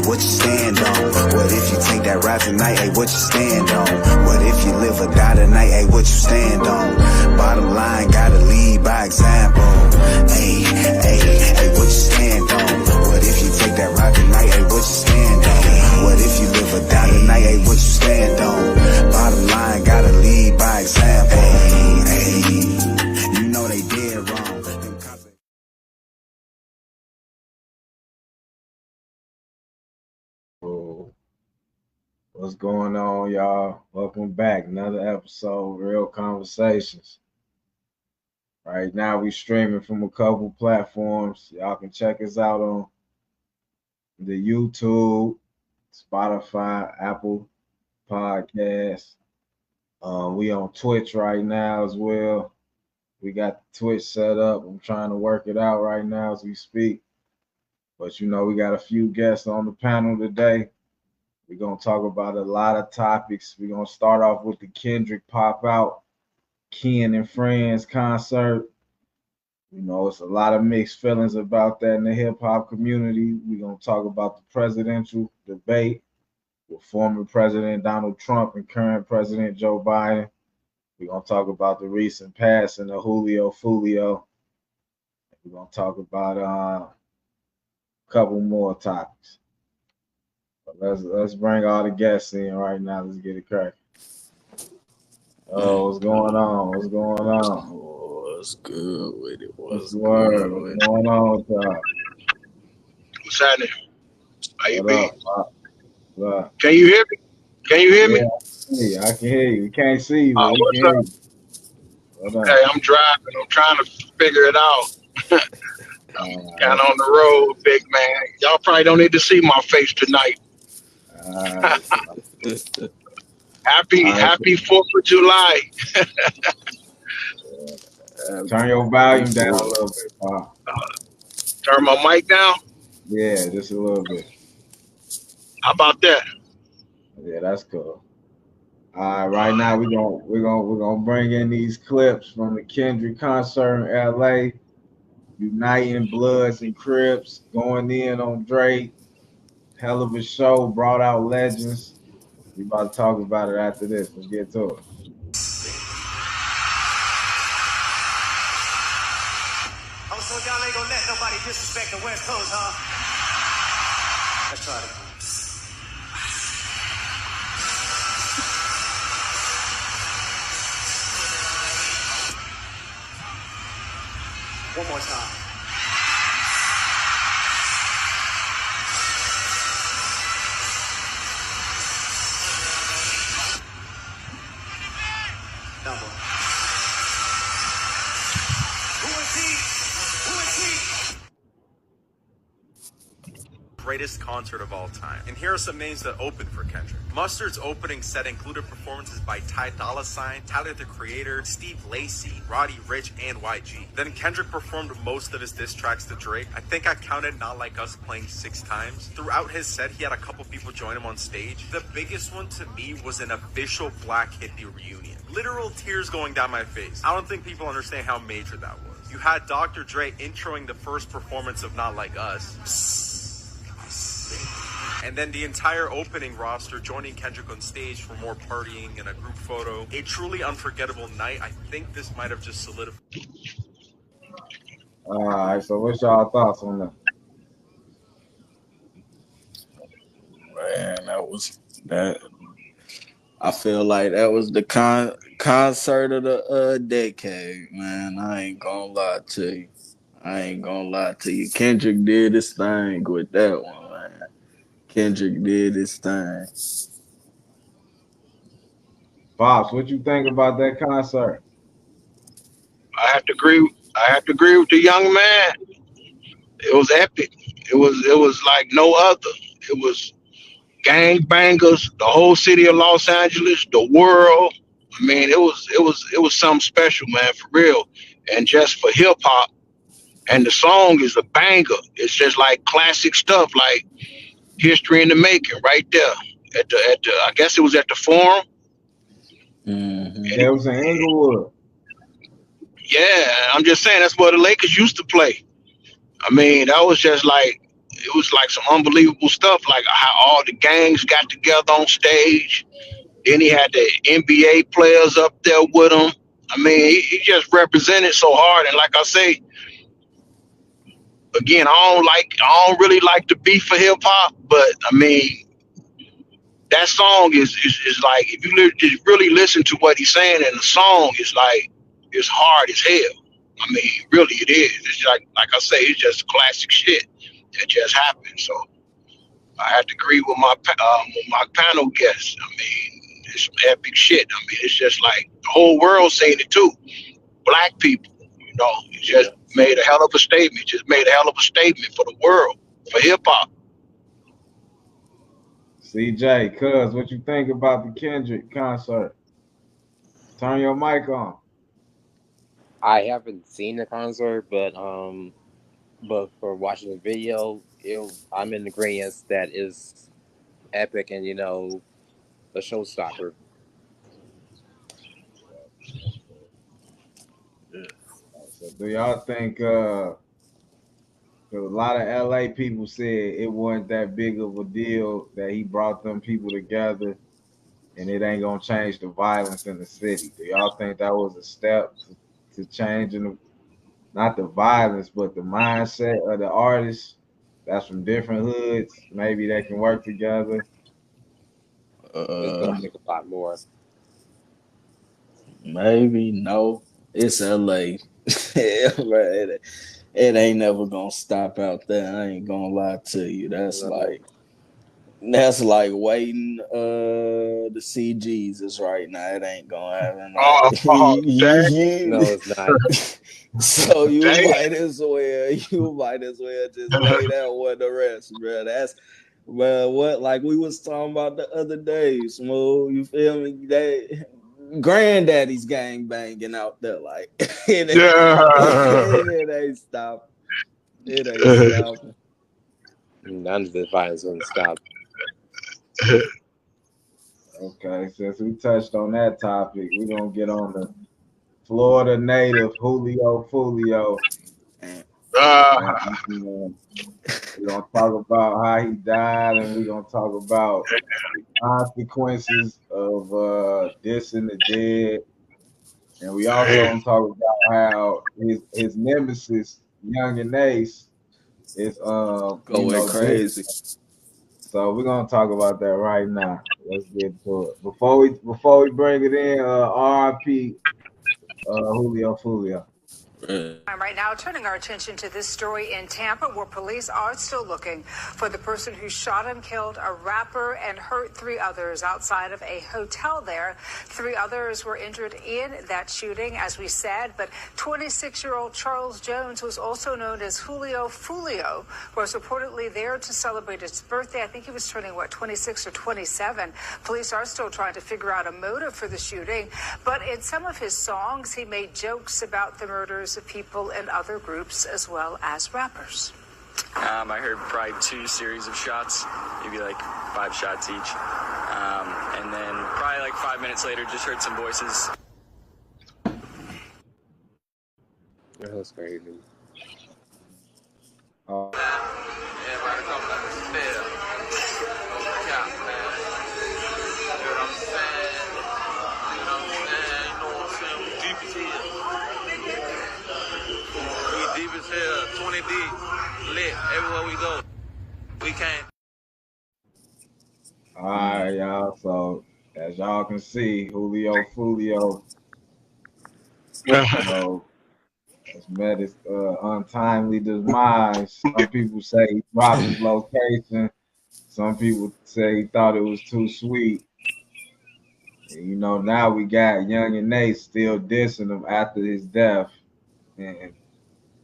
what you stand on? What if you take that rap tonight, hey, what you stand on? What if you live or die tonight, hey, what you stand on? Bottom line, gotta lead by example. Hey, what you stand on? What if you take that rap tonight, hey, what you stand on? What if you live or die tonight, hey, what you stand on? Bottom line, gotta lead by example. Hey, you know they did wrong. What's going on, y'all? Welcome back. Another episode of Real Conversations. Right now, we streaming from a couple platforms. Y'all can check us out on the YouTube, Spotify, Apple Podcasts. We on Twitch right now as well. We got the Twitch set up. I'm trying to work it out right now as we speak. But you know, we got a few guests on the panel today. We're going to talk about a lot of topics. We're going to start off with the Kendrick Pop Out, Ken and Friends concert. You know, it's a lot of mixed feelings about that in the hip-hop community. We're going to talk about the presidential debate with former President Donald Trump and current President Joe Biden. We're going to talk about the recent passing of Julio Foolio. We're going to talk about a couple more topics. Let's bring all the guests in right now. Let's get it cracking. Oh, what's going on? What's going on? What's good with it? What's the word? What's going on with y'all? What's happening? How you be? What? Can you hear me? Can you hear me? Yeah, I can hear you. We can't see you. What's up? Okay, I'm driving. I'm trying to figure it out. I'm kind of on the road, big man. Y'all probably don't need to see my face tonight. Happy 4th of July. Turn your volume down a little bit. Turn my mic down? Yeah, just a little bit. How about that? Yeah, that's cool. All right, right now we're gonna bring in these clips from the Kendrick concert in LA, uniting Bloods and Crips, going in on Drake. Hell of a show, brought out legends. We about to talk about it after this. Let's get to it. Oh, so y'all ain't gonna let nobody disrespect the West Coast, huh? Let's try it. One more time. Number. Who is he? Who is he? Greatest concert of all time. And here are some names that opened for Kendrick. Mustard's opening set included performances by Ty Dolla $ign, Tyler the Creator, Steve Lacy, Roddy Ricch, and YG. Then Kendrick performed most of his diss tracks to Drake. I think I counted Not Like Us playing 6 times. Throughout his set, he had a couple people join him on stage. The biggest one to me was an official Black Hippie reunion. Literal tears going down my face. I don't think people understand how major that was. You had Dr. Dre introing the first performance of Not Like Us. And then the entire opening roster joining Kendrick on stage for more partying and a group photo. A truly unforgettable night. I think this might have just solidified. All right, so what's y'all thoughts on that? Man, that was that. I feel like that was the concert of the decade, man. I ain't gonna lie to you. Kendrick did his thing with that one, man. Kendrick did his thing. Pops, what you think about that concert? I have to agree with the young man. It was epic. It was like no other. It was gangbangers, the whole city of Los Angeles, the world. I mean, it was something special, man, for real. And just for hip hop, and the song is a banger. It's just like classic stuff, like history in the making, right there. At the I guess it was at the Forum. Mm-hmm. Yeah, it was in Inglewood. Yeah, I'm just saying that's where the Lakers used to play. I mean, that was just like it was like some unbelievable stuff, like how all the gangs got together on stage. Then he had the NBA players up there with him. I mean, he just represented so hard. And like I say, again, I don't really like the beat for hip hop, but I mean, that song is like, if you just really listen to what he's saying in the song, it's like, it's hard as hell. I mean, really it is. It's like I say, it's just classic shit that just happened. So I have to agree with my panel guests. I mean, it's some epic shit. I mean, it's just like the whole world saying it too. Black people, it just made a hell of a statement. Just made a hell of a statement for the world, for hip hop. CJ, cuz, what you think about the Kendrick concert? Turn your mic on. I haven't seen the concert, but for watching the video, I'm in agreement that is epic and a showstopper. So do y'all think? A lot of LA people said it wasn't that big of a deal that he brought them people together, and it ain't gonna change the violence in the city. Do y'all think that was a step to changing not the violence, but the mindset of the artists that's from different hoods? Maybe they can work together. It's gonna make a lot more. Maybe no. It's LA. It ain't never gonna stop out there. I ain't gonna lie to you. That's like waiting to see Jesus right now. It ain't gonna happen. Oh, no, it's not. So you might as well just lay that one to rest, bro. That's what like we was talking about the other day, Smooth. You feel me? Granddaddy's gang banging out there, like it ain't stopping. It ain't stopping. None of the violence gonna stop. Okay, since we touched on that topic, we're gonna get on the Florida native Julio Foolio. We're gonna talk about how he died, and we're gonna talk about consequences of dissing the dead. And we also gonna talk about how his nemesis, Young and Ace, is going crazy. So we're gonna talk about that right now. Let's get to it. Before we bring it in, RIP Julio Foolio. Right now, turning our attention to this story in Tampa, where police are still looking for the person who shot and killed a rapper and hurt 3 others outside of a hotel there. 3 others were injured in that shooting, as we said, but 26-year-old Charles Jones, who was also known as Julio Foolio, was reportedly there to celebrate his birthday. I think he was turning, 26 or 27. Police are still trying to figure out a motive for the shooting, but in some of his songs, he made jokes about the murders of people in other groups as well as rappers. I heard probably 2 series of shots, maybe like 5 shots each. And then probably like 5 minutes later, just heard some voices. That's crazy. Deep as hell, 20 deep, lit, everywhere we go. We can't. All right, y'all. So as y'all can see, Julio Foolio, has met his untimely demise. Some people say he dropped his location. Some people say he thought it was too sweet. And, now we got Young and Nate still dissing him after his death, and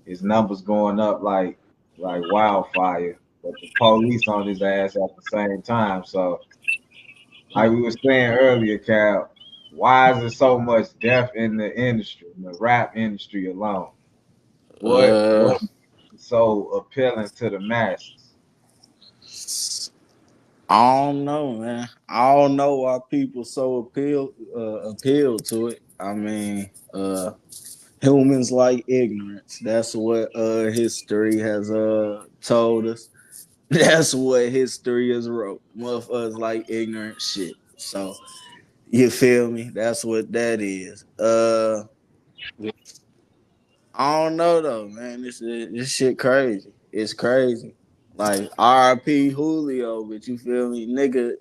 his numbers going up like wildfire. But the police on his ass at the same time. So, like we were saying earlier, Cal, why is there so much death in the industry, in the rap industry alone? What's so appealing to the masses? I don't know, man. I don't know why people so appeal to it. I mean, humans like ignorance. That's what history has told us. That's what history is wrote. Motherfuckers like ignorant shit. So you feel me? That's what that is. I don't know though, man. This shit crazy. It's crazy. Like R.I.P. Julio, but you feel me, nigga?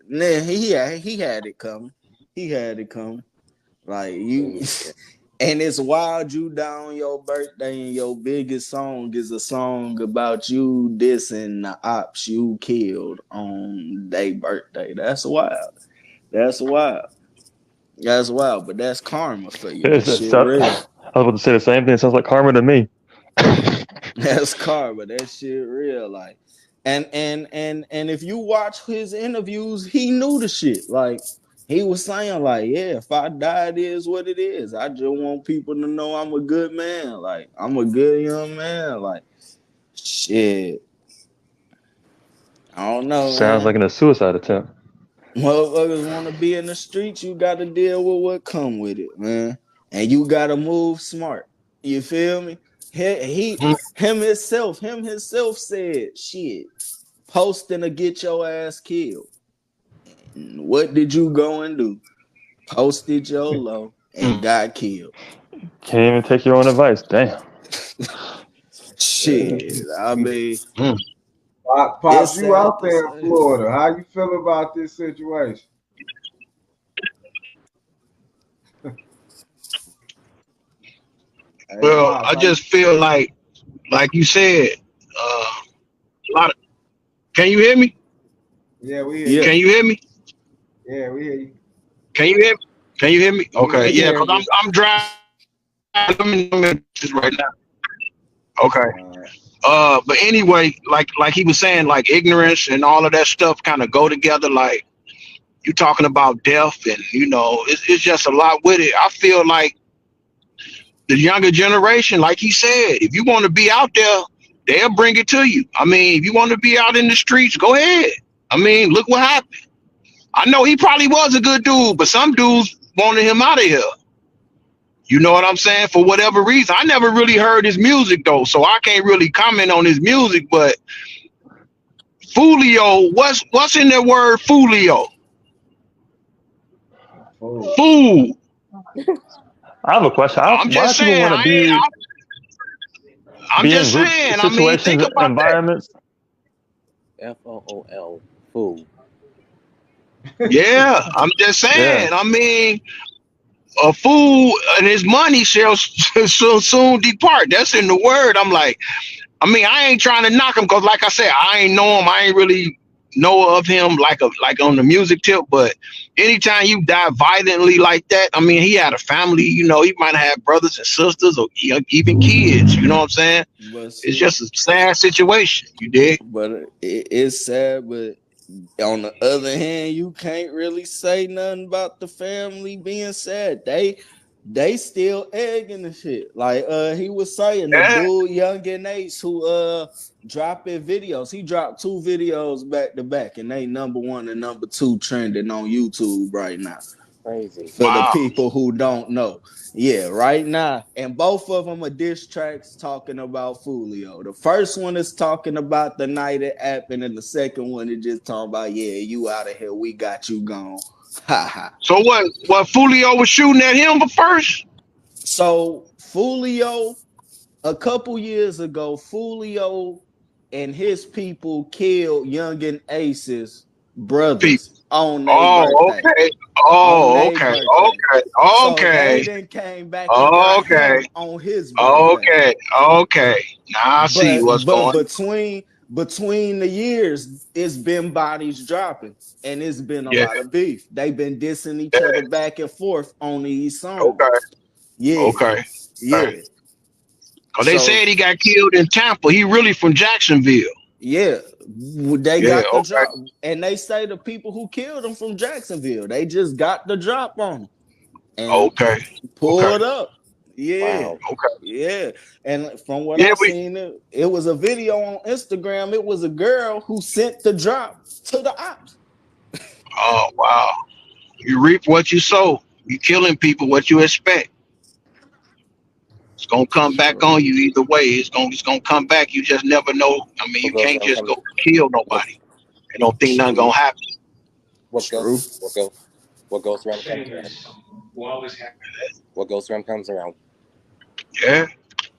He had it coming. He had it coming. Like you, and it's wild. You down your birthday, and your biggest song is a song about you dissing the ops you killed on their birthday. That's wild. That's wild. That's wild. But that's karma for you. That shit real. I was about to say the same thing. It sounds like karma to me. That's karma. That shit real. Like, and if you watch his interviews, he knew the shit. Like, he was saying, like, yeah, if I die, it is what it is. I just want people to know I'm a good man. Like, I'm a good young man. Like, shit. I don't know. Sounds like a suicide attempt. Motherfuckers want to be in the streets. You got to deal with what come with it, man. And you got to move smart. You feel me? Him himself said, shit, posting to get your ass killed. And what did you go and do? Posted your low and got killed. Can't even take your own advice. Damn. Shit, I mean, Pops, you out there in Florida. How you feel about this situation? Well, I just feel like you said, a lot of. Can you hear me? Yeah, we hear you. Can you hear me? Yeah, we hear you. Can you hear me? Can you hear me? Okay, yeah, because I'm driving. Right now. Okay. But anyway, like he was saying, like ignorance and all of that stuff kind of go together. Like you talking about death, and it's just a lot with it. I feel like the younger generation, like he said, if you want to be out there, they'll bring it to you. I mean, if you want to be out in the streets, go ahead. I mean, look what happened. I know he probably was a good dude, but some dudes wanted him out of here. You know what I'm saying? For whatever reason. I never really heard his music though, so I can't really comment on his music, but Foolio, what's in that word Foolio? Fool. I have a question. I'm just saying. I mean, think about environments. FOOL. Fool. Yeah, I'm just saying. Yeah. I mean, a fool and his money shall soon depart. That's in the word. I'm like, I mean, I ain't trying to knock him because, like I said, I ain't know him. I ain't really know of him like on the music tip. But anytime you die violently like that, I mean, he had a family. He might have had brothers and sisters or even kids. You know what I'm saying? It's just a sad situation. You dig? But it's sad, but on the other hand, you can't really say nothing about the family being sad. They still egging the shit. Like he was saying, the dude Young and Ace who dropping videos. He dropped 2 videos back to back, and they number 1 and number 2 trending on YouTube right now. Crazy. For the people who don't know. Yeah, right now. And both of them are diss tracks talking about Foolio. The first one is talking about the night it happened, and the second one is just talking about, yeah, you out of here. We got you gone. Ha ha. So what Foolio was shooting at him first? So Foolio, a couple years ago, Foolio and his people killed Young and Ace's brothers on their birthday. Okay. So they then came back and got him on his birthday. Okay. Now I see what's going on. Between the years, it's been bodies dropping, and it's been a lot of beef. They've been dissing each other back and forth on these songs. Yeah. Because they said he got killed in Tampa. He really from Jacksonville. Yeah, they got the drop, and they say the people who killed him from Jacksonville. They just got the drop on him. And pulled up. Yeah. Wow. Yeah. And from what I've seen, it was a video on Instagram. It was a girl who sent the drop to the ops. Oh wow! You reap what you sow. You killing people. What you expect? It's gonna come back on you either way. It's gonna come back. You just never know. I mean, you What goes can't around just comes go kill what nobody and don't think nothing gonna happen. what True. goes what goes around comes around. What goes around comes around. Yeah.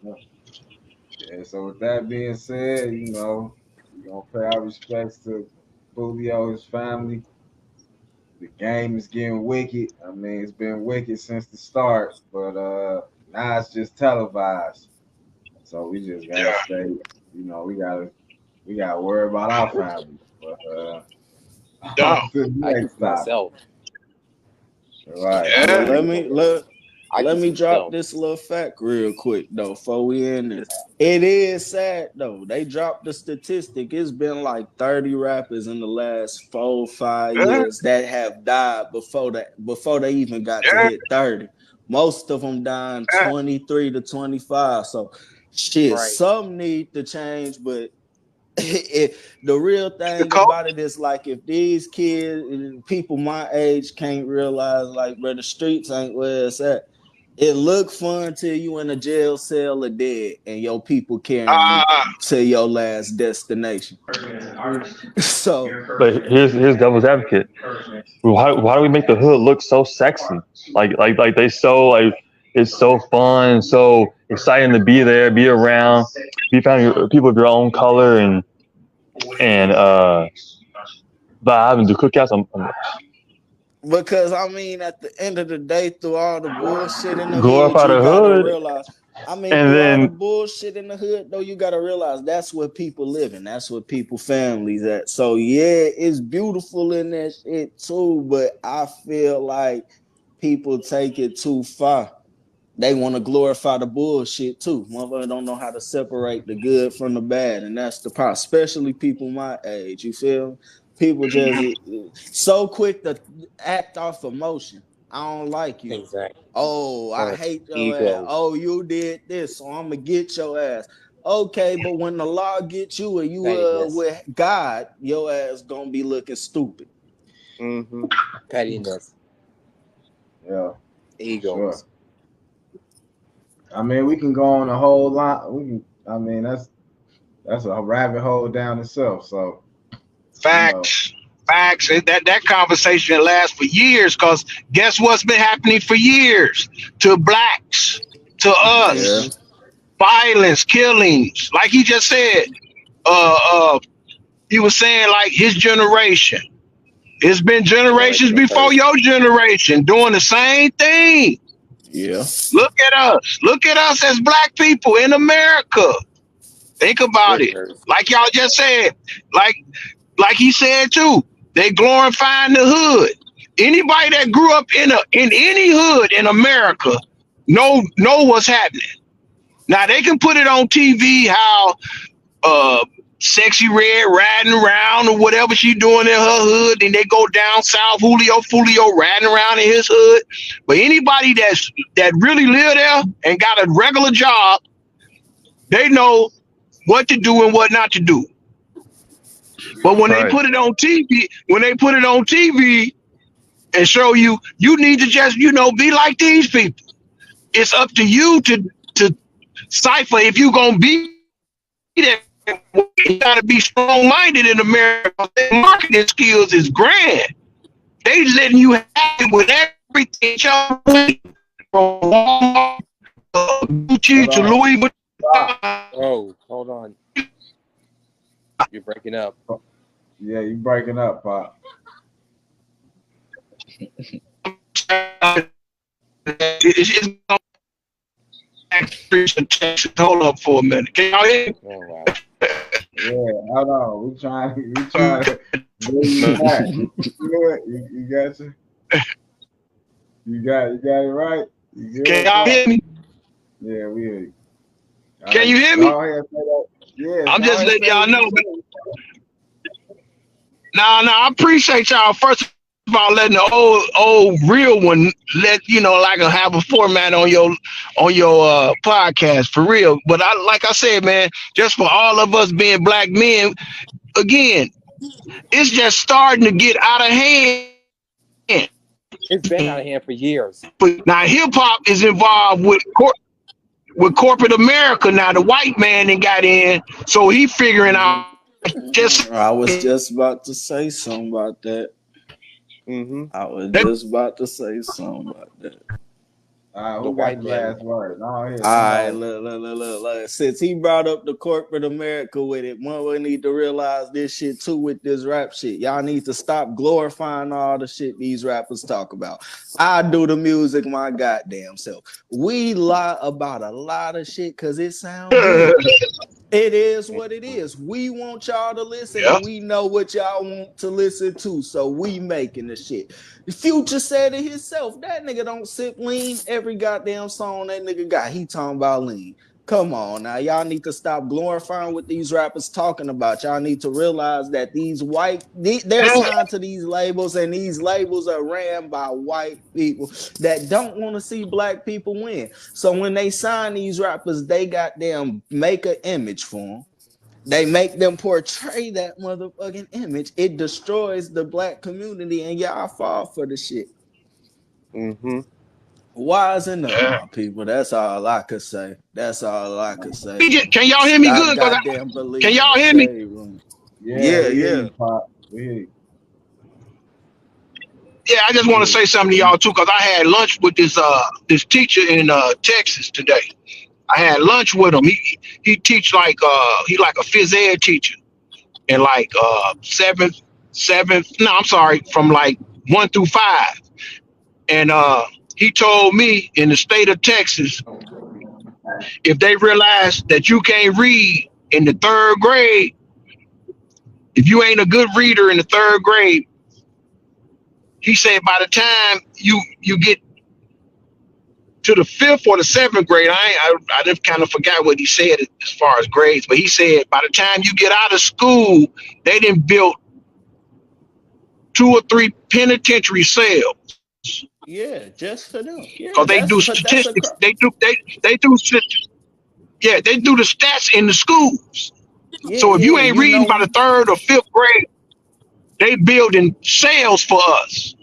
Yeah, so with that being said, you know, we're gonna pay our respects to Julio, his family. The game is getting wicked. I mean, it's been wicked since the start, but now it's just televised. So we just gotta Yeah. stay, you know, we gotta worry about our family. But No. on to the I keep next to topic. myself. Right. But Yeah. let me to drop myself. this little fact real quick though before we end this. It is sad though. They dropped the statistic. It's been like 30 rappers in the last 4-5 Yeah. years that have died before they even got to Yeah. hit 30. Most of them dying Yeah. 23 to 25. So shit, Right. some need to change, but the real The thing coach. about it is like if these kids, people my age, can't realize like where the streets ain't where it's at. It look fun till you in a jail cell or dead, and your people carrying you to your last destination. So, But here's devil's advocate. Why do we make the hood look so sexy? Like they so like it's so fun, so exciting to be there, be around, be found people of your own color and but having to cookouts. because I mean, at the end of the day, through all the bullshit in the hood, glorify you the gotta hood, realize. I mean, and through all the then bullshit in the hood, though, you gotta realize that's where people live and that's where people families at. So yeah, it's beautiful in that shit too, but I feel like people take it too far. They want to glorify the bullshit too. Motherfuckers don't know how to separate the good from the bad, and that's the part. Especially people my age. You feel? People just so quick to act off emotion. I don't like you. Exactly. Oh, I hate your ass. Ego. Oh, you did this, so I'm gonna get your ass. Okay, but when the law gets you and you Pettiness. with God, your ass gonna be looking stupid. Mm-hmm. Pettiness. Yeah. Egos. Sure. I mean, we can go on a whole lot. I mean, that's a rabbit hole down itself. So Facts. Facts. That conversation lasts for years because guess what's been happening for years to blacks, to us? Yeah. Violence, killings. Like he just said, he was saying like his generation. It's been generations before your generation doing the same thing. Yeah. Look at us. Look at us as black people in America. Think about it. Like y'all just said, like he said too, they glorifying the hood. Anybody that grew up in any hood in America know what's happening. Now they can put it on TV how Sexy Red riding around or whatever she doing in her hood, and they go down south, Julio Foolio riding around in his hood. But anybody that really live there and got a regular job, they know what to do and what not to do. But when they put it on TV, and show you, you need to just, be like these people. It's up to you to cipher if you gonna be there. You gotta be strong-minded in America. Their marketing skills is grand. They letting you have it with everything. From Walmart, Gucci to Louis Vuitton. Oh, hold on. You're breaking up. Yeah, you breaking up, Pop. Hold up for a minute. Can y'all hear me? Oh, wow. Yeah, hold on. We trying to bring you back. You got you. You got it right. Can y'all hear me? Yeah, we hear you. Can you hear me? Go ahead, say that. Yeah, I'm just letting y'all know. I appreciate y'all. First of all, letting the old real one like have a format on your podcast for real. But like I said, man, just for all of us being black men, again, it's just starting to get out of hand. It's been out of hand for years. But now hip hop is involved with court. with corporate America now, the white man then got in, so he figuring out just I was just about to say something about that. Mm-hmm. I was that. just about to say something about that. Who The got white the man. last word? No, here, All come right, on. look. Since he brought up the corporate America with it, we need to realize this shit too with this rap shit. Y'all need to stop glorifying all the shit these rappers talk about. I do the music my goddamn self. We lie about a lot of shit because it sounds good. It is what it is. We want y'all to listen, Yeah. and we know what y'all want to listen to, so we making the shit. Future said it himself. That nigga don't sip lean. Every goddamn song that nigga got, he talking about lean. Come on now, y'all need to stop glorifying what these rappers talking about. Y'all need to realize that these they're signed to these labels, and these labels are ran by white people that don't want to see black people win. So when they sign these rappers, they goddamn make an image for them. They make them portray that motherfucking image. It destroys the black community, and y'all fall for the shit. Mm-hmm. Wisen up, Yeah. my people. That's all I could say. That's all I could say. Can y'all hear me Stop good? goddamn Can believing y'all the hear me? shade room. Yeah, we hear Yeah. you, Pop. We hear you. Yeah, I just want to say something to y'all too, because I had lunch with this teacher in Texas today. I had lunch with him. He teach like he like a phys ed teacher, and like seventh, no, I'm sorry, from like 1 through 5. And he told me in the state of Texas, if they realize that you can't read in the 3rd grade, if you ain't a good reader in the 3rd grade, he said by the time you get to the 5th or the 7th grade, I just kind of forgot what he said as far as grades, but he said by the time you get out of school, they done built 2 or 3 penitentiary cells. Yeah, just for them. Yeah, Because they do that's a statistics. They do the stats in the schools. So if you ain't you reading by the know. 3rd or 5th grade, they building cells for us.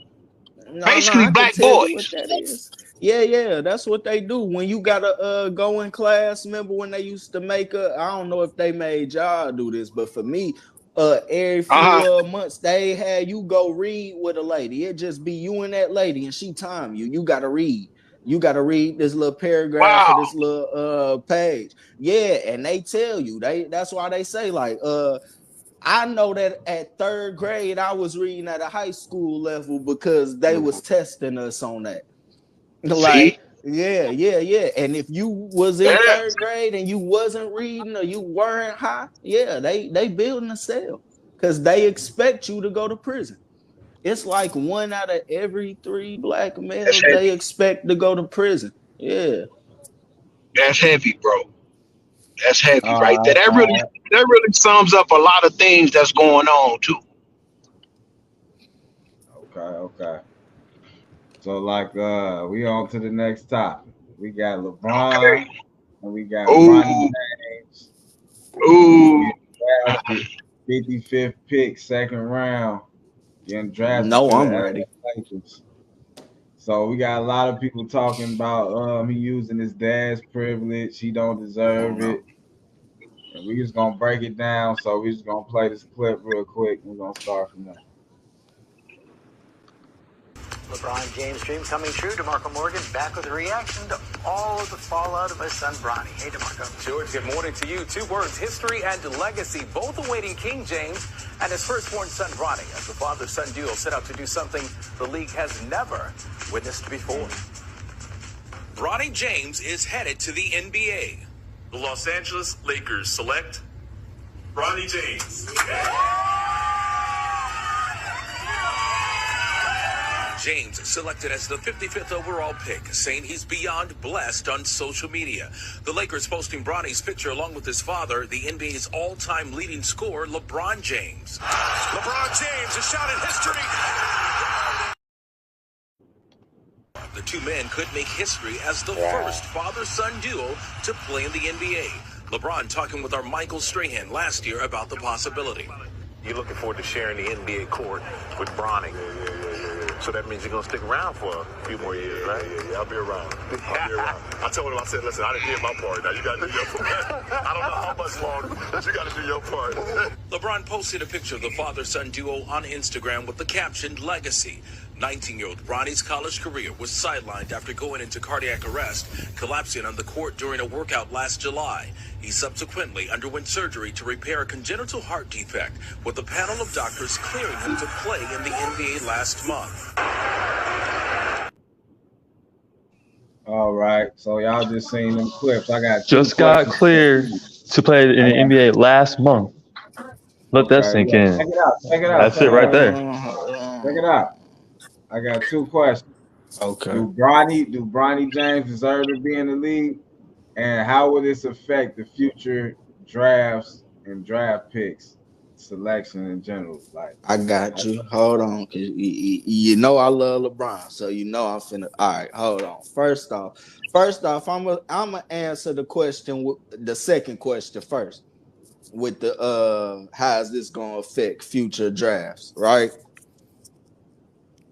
No, Basically I can black tell you what boys. that is. Yeah, that's what they do. When you gotta go in class, remember when they used to make I don't know if they made y'all do this, but for me, every few Uh-huh. months they had you go read with a lady. It just be you and that lady, and she time you. You gotta read. You gotta read this little paragraph Wow. or this little page. Yeah, and they tell you that's why they say like I know that at 3rd grade, I was reading at a high school level because they was testing us on that. Like, See? yeah. And if you was in Yeah. 3rd grade and you wasn't reading or you weren't high, yeah, they building a cell because they expect you to go to prison. It's like 1 out of every 3 black That's males they heavy. expect to go to prison. Yeah. That's heavy, bro. That's heavy All right there. right, That all really right. sums up a lot of things that's going on too. Okay. So like we on to the next topic. We got LeBron Okay. and we got Bronny Ooh. James. Ooh. Getting drafted 55th pick, 2nd round, getting drafted No, to the I'm LA ready. Lakers. So we got a lot of people talking about he using his dad's privilege. He don't deserve it. And we just gonna break it down. So we just gonna play this clip real quick. We're gonna start from there. LeBron James' dream coming true. DeMarco Morgan back with a reaction to all of the fallout of his son Bronny. Hey, DeMarco. George, good morning to you. 2 words, history and legacy, both awaiting King James and his firstborn son Bronny as the father-son duo set out to do something the league has never witnessed before. Bronny James is headed to the NBA. The Los Angeles Lakers select Bronny James. James selected as the 55th overall pick, saying he's beyond blessed on social media. The Lakers posting Bronny's picture along with his father, the NBA's all-time leading scorer, LeBron James. LeBron James, a shot at history. The 2 men could make history as the first father-son duo to play in the NBA. LeBron talking with our Michael Strahan last year about the possibility. You're looking forward to sharing the NBA court with Bronny. So that means you're gonna stick around for a few more years, right? Yeah, I'll be around. I'll be around. I told him, I said, listen, I didn't get my part. Now you got to do your part. I don't know how much longer, but you got to do your part. LeBron posted a picture of the father-son duo on Instagram with the caption, Legacy. 19-year-old Bronny's college career was sidelined after going into cardiac arrest, collapsing on the court during a workout last July. He subsequently underwent surgery to repair a congenital heart defect, with a panel of doctors clearing him to play in the NBA last month. All right, so y'all just seen them clips. I got just got cleared to play in the NBA last month. Let that sink in. Check it out. Check it out. That's it right there. Check it out. I got two questions. Okay. Do Bronny James deserve to be in the league? And how will this affect the future drafts and draft picks selection in general? Like, I got you. Hold on, cause you know I love LeBron, so you know I'm finna. All right, hold on. First off, I'm gonna answer the question with the second question first. With the how is this gonna affect future drafts? Right?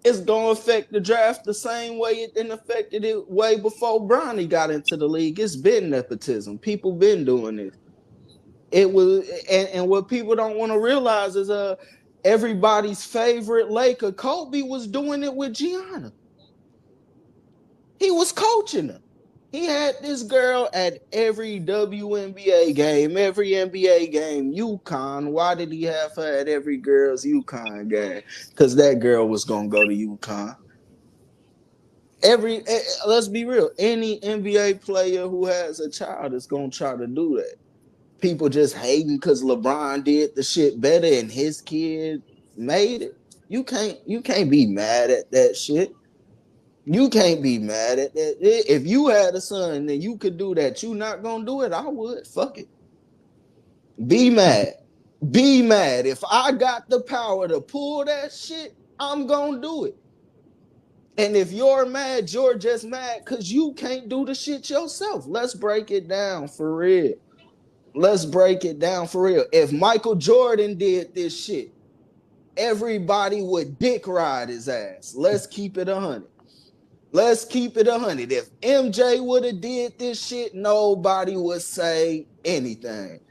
It's gonna affect the draft the same way it didn't affected it way before Bronny got into the league. It's been nepotism. People been doing this. It was, and what people don't want to realize is everybody's favorite Laker, Kobe, was doing it with Gianna. He was coaching her. He had this girl at every WNBA game, every NBA game. UConn. Why did he have her at every girl's UConn game? Because that girl was gonna go to UConn. Let's be real. Any NBA player who has a child is gonna try to do that. People just hating because LeBron did the shit better and his kid made it. You can't be mad at that shit. You can't be mad at that. If you had a son and you could do that, you not gonna do it. I would. Fuck it. Be mad. Be mad. If I got the power to pull that shit, I'm gonna do it. And if you're mad, you're just mad because you can't do the shit yourself. Let's break it down for real. Let's break it down for real. If Michael Jordan did this shit, everybody would dick ride his ass. Let's keep it 100. Let's keep it 100. If MJ would have did this shit, nobody would say anything.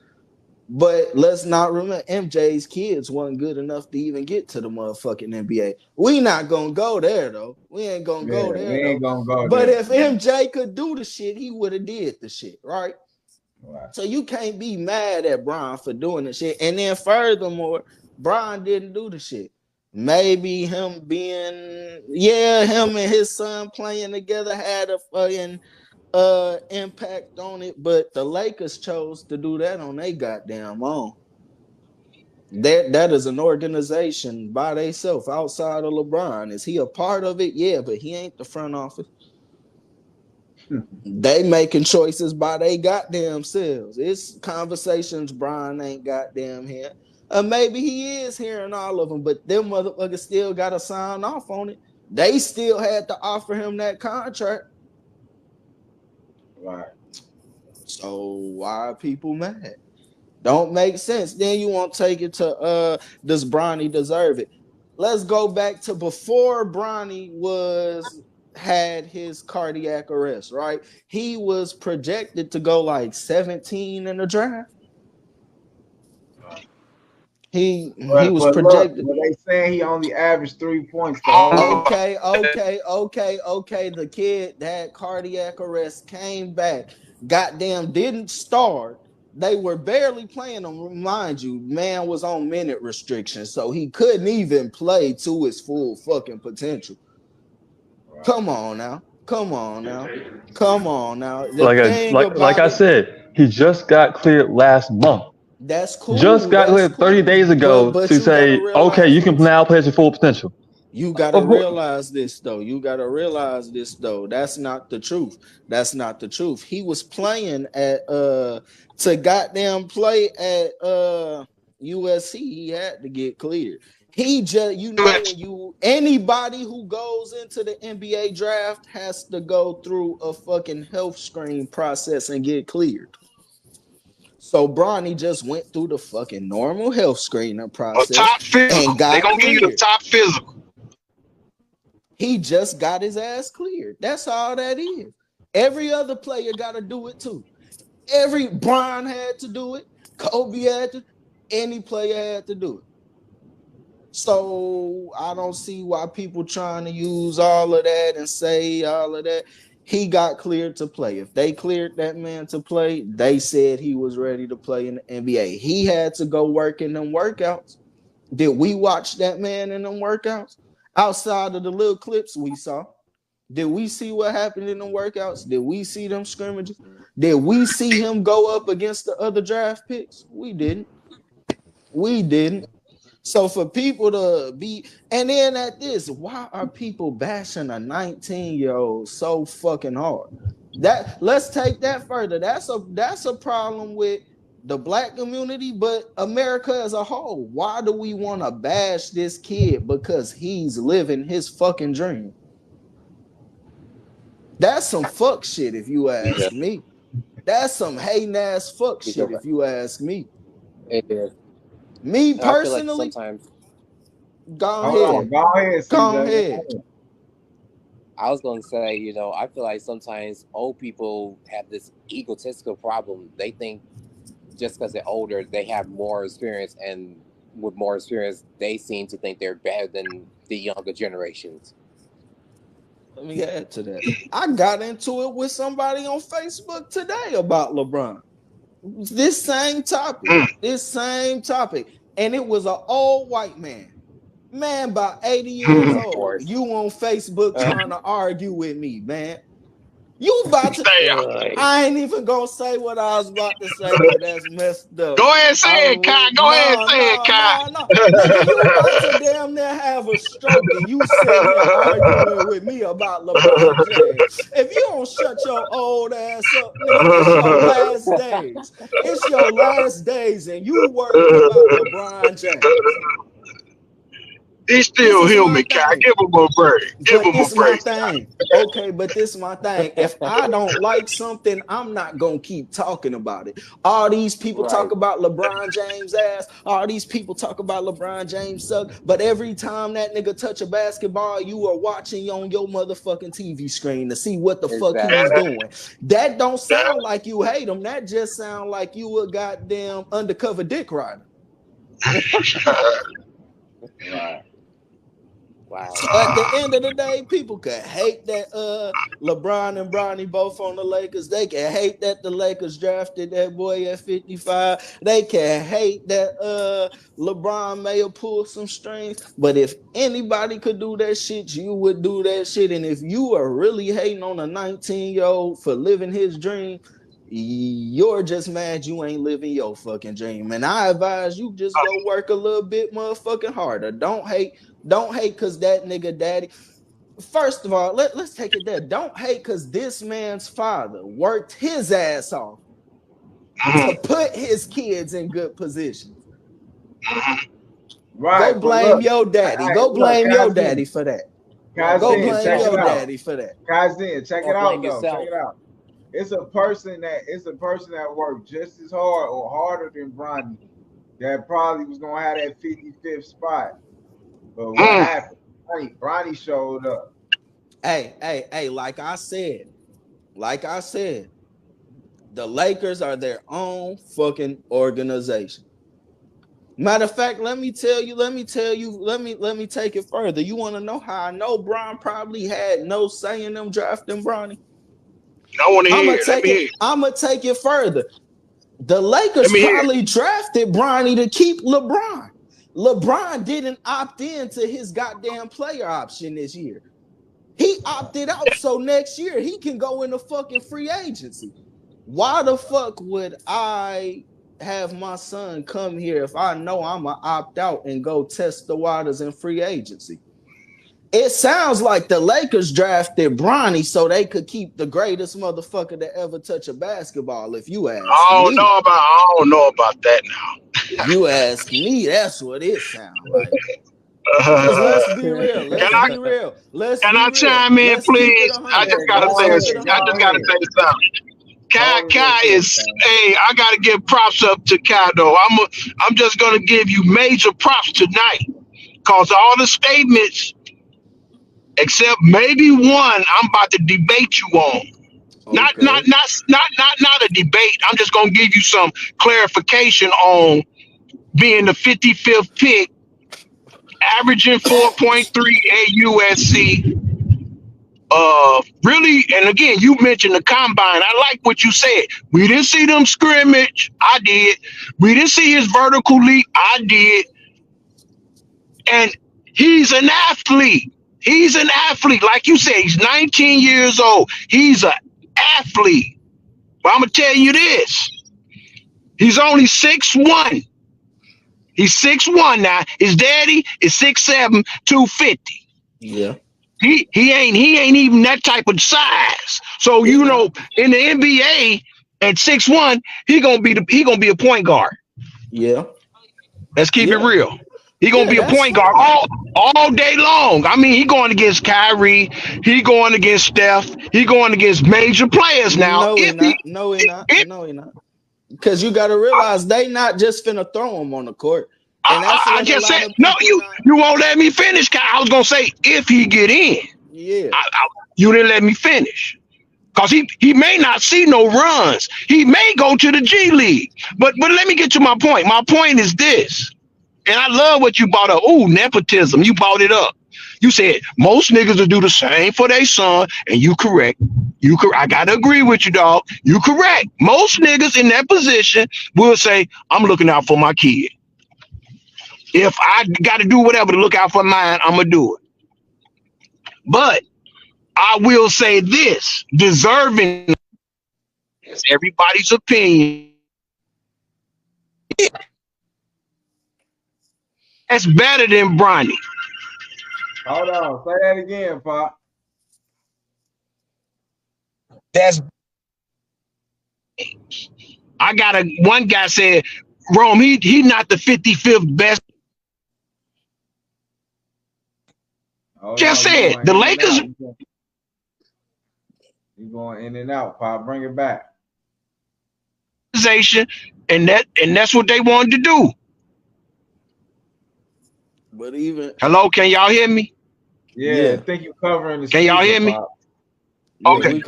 But let's not remember, MJ's kids weren't good enough to even get to the motherfucking NBA. We not gonna go there though. We ain't gonna go there. We ain't gonna go but there. If MJ could do the shit, he would have did the shit, right? So you can't be mad at Bron for doing the shit. And then furthermore, Bron didn't do the shit. Maybe him and his son playing together had a fucking impact on it, but the Lakers chose to do that on their goddamn own. That is an organization by themselves outside of LeBron. Is he a part of it? Yeah, but he ain't the front office. They making choices by they goddamn selves. It's conversations Bron ain't goddamn here. Maybe he is hearing all of them, but them motherfuckers still got to sign off on it. They still had to offer him that contract. Right. So why are people mad? Don't make sense. Then you won't take it to does Bronny deserve it? Let's go back to before Bronny had his cardiac arrest, right? He was projected to go like 17 in the draft. He was projected. But they saying he only averaged 3 points. Okay. The kid that had cardiac arrest came back. Goddamn, didn't start. They were barely playing him. Mind you, man was on minute restriction, so he couldn't even play to his full fucking potential. Right. Come on now. Like I said, he just got cleared last month. That's cool. Just got cleared 30 days ago to say, okay, you can now play to full potential. You gotta realize this though. That's not the truth. He was playing at to goddamn play at USC. He had to get cleared. He just, anybody who goes into the NBA draft has to go through a fucking health screen process and get cleared. So Bronny just went through the fucking normal health screening process and got cleared. They gonna give you the top physical. He just got his ass cleared. That's all that is. Every other player got to do it too. Bron had to do it. Kobe had to. Any player had to do it. So I don't see why people trying to use all of that and say all of that. He got cleared to play. If they cleared that man to play, they said he was ready to play in the NBA. He had to go work in them workouts. Did we watch that man in them workouts? Outside of the little clips we saw, did we see what happened in them workouts? Did we see them scrimmages? Did we see him go up against the other draft picks? We didn't. So for people to be, and then at this, why are people bashing a 19-year-old so fucking hard? That let's take that further. That's a problem with the black community, but America as a whole. Why do we want to bash this kid because he's living his fucking dream? That's some fuck shit, if you ask me. That's some hating ass fuck shit, if you ask me. It is. Me personally, Go ahead. I was going to say, I feel like sometimes old people have this egotistical problem. They think just because they're older, they have more experience, and with more experience, they seem to think they're better than the younger generations. Let me add to that. I got into it with somebody on Facebook today about LeBron. This same topic, and it was an old white man about 80 years old. You on Facebook trying to argue with me, man. You about to I ain't even gonna say what I was about to say, but that's messed up. Go ahead and say it, Kai. Go ahead and say it, Kai. Nigga, you about to damn near have a stroke and you sitting here arguing with me about LeBron James. If you don't shut your old ass up, nigga, it's your last days. It's your last days and you worried about LeBron James. He's still human, Kai. Give him a break. Okay, but this is my thing. If I don't like something, I'm not gonna keep talking about it. All these people talk about LeBron James' ass. All these people talk about LeBron James suck. But every time that nigga touch a basketball, you are watching on your motherfucking TV screen to see what the fuck he's doing. That don't sound like you hate him. That just sound like you a goddamn undercover dick rider. Wow. So at the end of the day, people could hate that LeBron and Bronny both on the Lakers. They can hate that the Lakers drafted that boy at 55. They can hate that LeBron may have pulled some strings. But if anybody could do that shit, you would do that shit. And if you are really hating on a 19-year-old for living his dream, you're just mad you ain't living your fucking dream. And I advise you just go work a little bit motherfucking harder. Don't hate because that nigga daddy. First of all, let's take it there. Don't hate because this man's father worked his ass off to put his kids in good positions. Right. Go blame your daddy. Go blame your daddy for that. Go blame your daddy for that. Kaizen, check it out though. Check it out. It's a person that worked just as hard or harder than Bronny that probably was gonna have that 55th spot. But what happened? Bronny showed up. Hey, like I said, the Lakers are their own fucking organization. Matter of fact, let me take it further. You want to know how I know Bron probably had no say in them drafting Bronny? I want to hear it. I'm going to take it further. The Lakers probably drafted Bronny to keep LeBron. LeBron didn't opt into his goddamn player option this year. He opted out so next year he can go into fucking free agency. Why the fuck would I have my son come here if I know I'm going to opt out and go test the waters in free agency? It sounds like the Lakers drafted Bronny so they could keep the greatest motherfucker to ever touch a basketball, if you ask me. I don't know about that now. You ask me, that's what it sounds like. Let's be real. Can I chime in, please? I just gotta say something. Kai is, hey, I gotta give props up to Kai though. I'm just gonna give you major props tonight, cause all the statements except maybe one I'm about to debate you on. Not Okay. a debate. I'm just gonna give you some clarification on being the 55th pick, averaging 4.3 AUSC. Really, and again, you mentioned the combine. I like what you said. We didn't see them scrimmage. I did. We didn't see his vertical leap. I did. And he's an athlete. He's an athlete. Like you said, he's 19 years old. He's an athlete. But I'm going to tell you this. He's only 6'1". He's 6'1" now. His daddy is 6'7", 250. Yeah. He ain't even that type of size. So you know, in the NBA at 6'1", he gonna be a point guard. Yeah. Let's keep it real. He gonna be a that's point guard all day long. I mean, he going against Kyrie, he going against Steph, he going against major players now. No, he not. No, he not. Because you got to realize they not just finna throw him on the court. And that's I just said no. You won't let me finish. I was gonna say if he get in. Yeah. You didn't let me finish. Because he may not see no runs. He may go to the G League. But let me get to my point. My point is this. And I love what you brought up. Ooh, nepotism. You brought it up. You said most niggas will do the same for their son, and you correct. I gotta agree with you, dog. You correct. Most niggas in that position will say, I'm looking out for my kid. If I got to do whatever to look out for mine, I'm going to do it. But I will say this, deserving is everybody's opinion. That's better than Bronny. Hold on. Say that again, Pop. I got one guy said, Rome, he not the 55th best. Just said the Lakers. You're going in and out, Pop. Bring it back. And that's what they wanted to do. But even hello, can y'all hear me? Yeah. I think you're covering the. Can y'all hear me? Pop. Okay.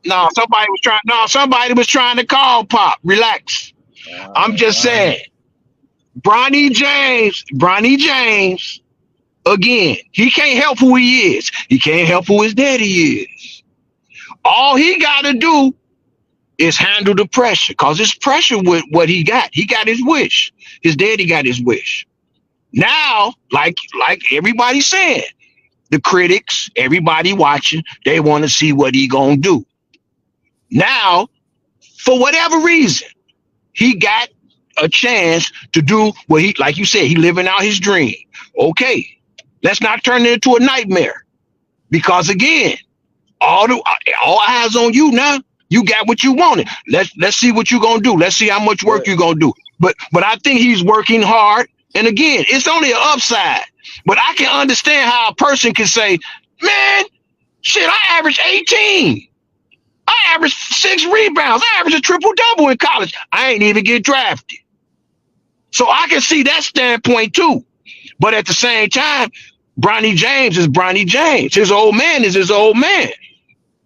No, somebody was trying to call Pop. Relax. I'm just saying. Bronny James. Again, he can't help who he is. He can't help who his daddy is. All he got to do is handle the pressure, because it's pressure with what he got. He got his wish. His daddy got his wish. Now, like everybody's saying, the critics, everybody watching, they want to see what he gonna do. Now, for whatever reason, he got a chance to do what he, like you said, he living out his dream. Okay. Let's not turn it into a nightmare, because again, all eyes on you now. You got what you wanted. Let's see what you're gonna do. Let's see how much work you're gonna do. But I think he's working hard. And again, it's only an upside. But I can understand how a person can say, man, shit, I averaged 18. I averaged 6 rebounds. I averaged a triple-double in college. I ain't even get drafted. So I can see that standpoint too. But at the same time, Bronny James is Bronny James. His old man is his old man.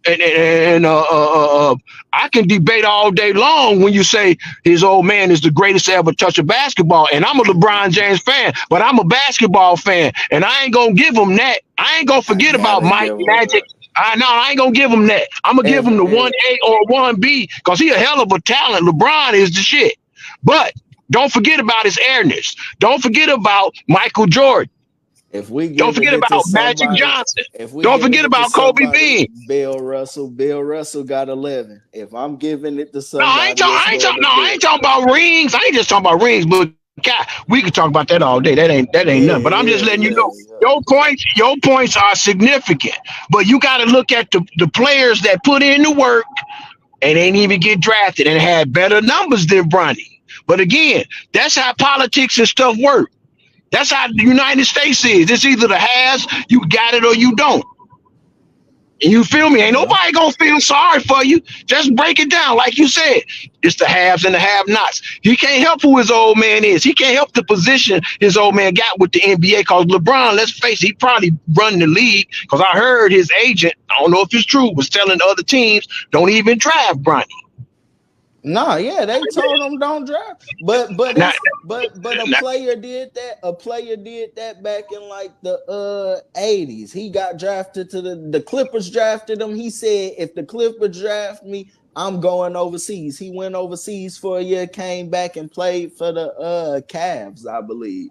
And I can debate all day long when you say his old man is the greatest to ever touch a basketball. And I'm a LeBron James fan, but I'm a basketball fan. And I ain't going to give him that. I ain't going to forget about Mike Magic. I ain't going to give him that. I'm going to give him the 1A or 1B, because he a hell of a talent. LeBron is the shit. But don't forget about his airness. Don't forget about Michael Jordan. Don't forget about Magic Johnson. Don't forget about Kobe Bean. Bill Russell got 11. If I'm giving it to somebody, I ain't talking about rings. I ain't just talking about rings, but God, we could talk about that all day. That ain't nothing. But I'm just letting you know your points are significant. But you got to look at the players that put in the work and ain't even get drafted and had better numbers than Bronny. But again, that's how politics and stuff work. That's how the United States is. It's either the has, you got it, or you don't. And you feel me? Ain't nobody gonna feel sorry for you. Just break it down, like you said. It's the haves and the have-nots. He can't help who his old man is. He can't help the position his old man got with the NBA. Because LeBron, let's face it, he probably run the league. Because I heard his agent, I don't know if it's true, was telling other teams don't even draft Bronny. Nah, yeah, they told him don't draft. But a player did that. A player did that back in like the 80s. He got drafted to the Clippers drafted him. He said, if the Clippers draft me, I'm going overseas. He went overseas for a year, came back and played for the Cavs, I believe.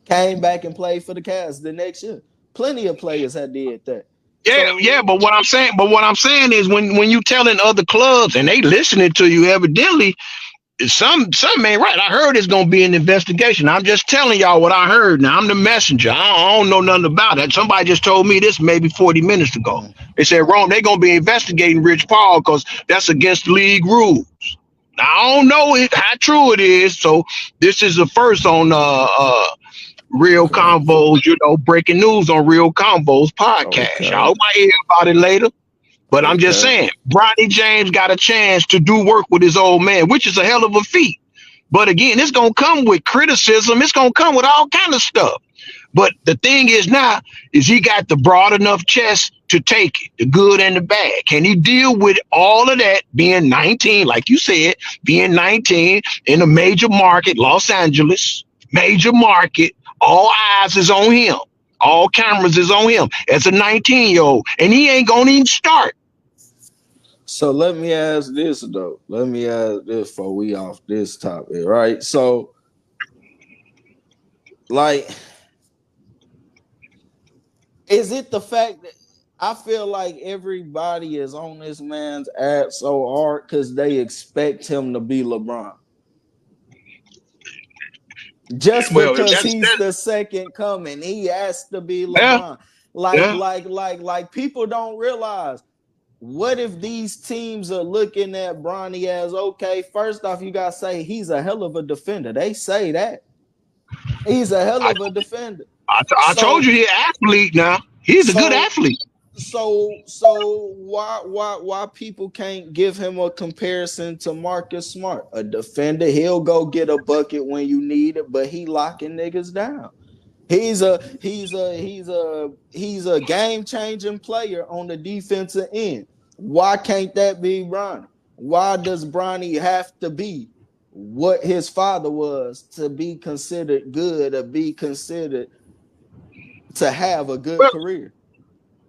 Came back and played for the Cavs the next year. Plenty of players had did that. Yeah, but what I'm saying is when you telling other clubs and they listening to you, evidently some ain't right. I heard it's gonna be an investigation. I'm just telling y'all what I heard. Now I'm the messenger. I don't know nothing about it. Somebody just told me this maybe 40 minutes ago. They said, Rome, they're gonna be investigating Rich Paul because that's against league rules. Now I don't know how true it is. So this is the first on Real Convos, breaking news on Real Convos podcast. Y'all might hear about it later. But I'm just saying, Bronny James got a chance to do work with his old man, which is a hell of a feat. But again, it's going to come with criticism. It's going to come with all kind of stuff. But the thing is now, is he got the broad enough chest to take it, the good and the bad? Can he deal with all of that being 19, like you said, being 19 in a major market, Los Angeles, major market, all eyes is on him. All cameras is on him as a 19-year-old, and he ain't going to even start. So let me ask this, though. Let me ask this before we off this topic, right? So, like, is it the fact that I feel like everybody is on this man's ass so hard because they expect him to be LeBron? Just because he's the second coming, he has to be LeBron. Like people don't realize. What if these teams are looking at Bronny as, okay, first off, you got to say he's a hell of a defender. They say that. He's a hell of a defender. I told you he's an athlete now. He's a good athlete. So why people can't give him a comparison to Marcus Smart? A defender, he'll go get a bucket when you need it, but he locking niggas down. He's a game-changing player on the defensive end. Why can't that be Bronny? Why does Bronny have to be what his father was to be considered good or be considered to have a good career?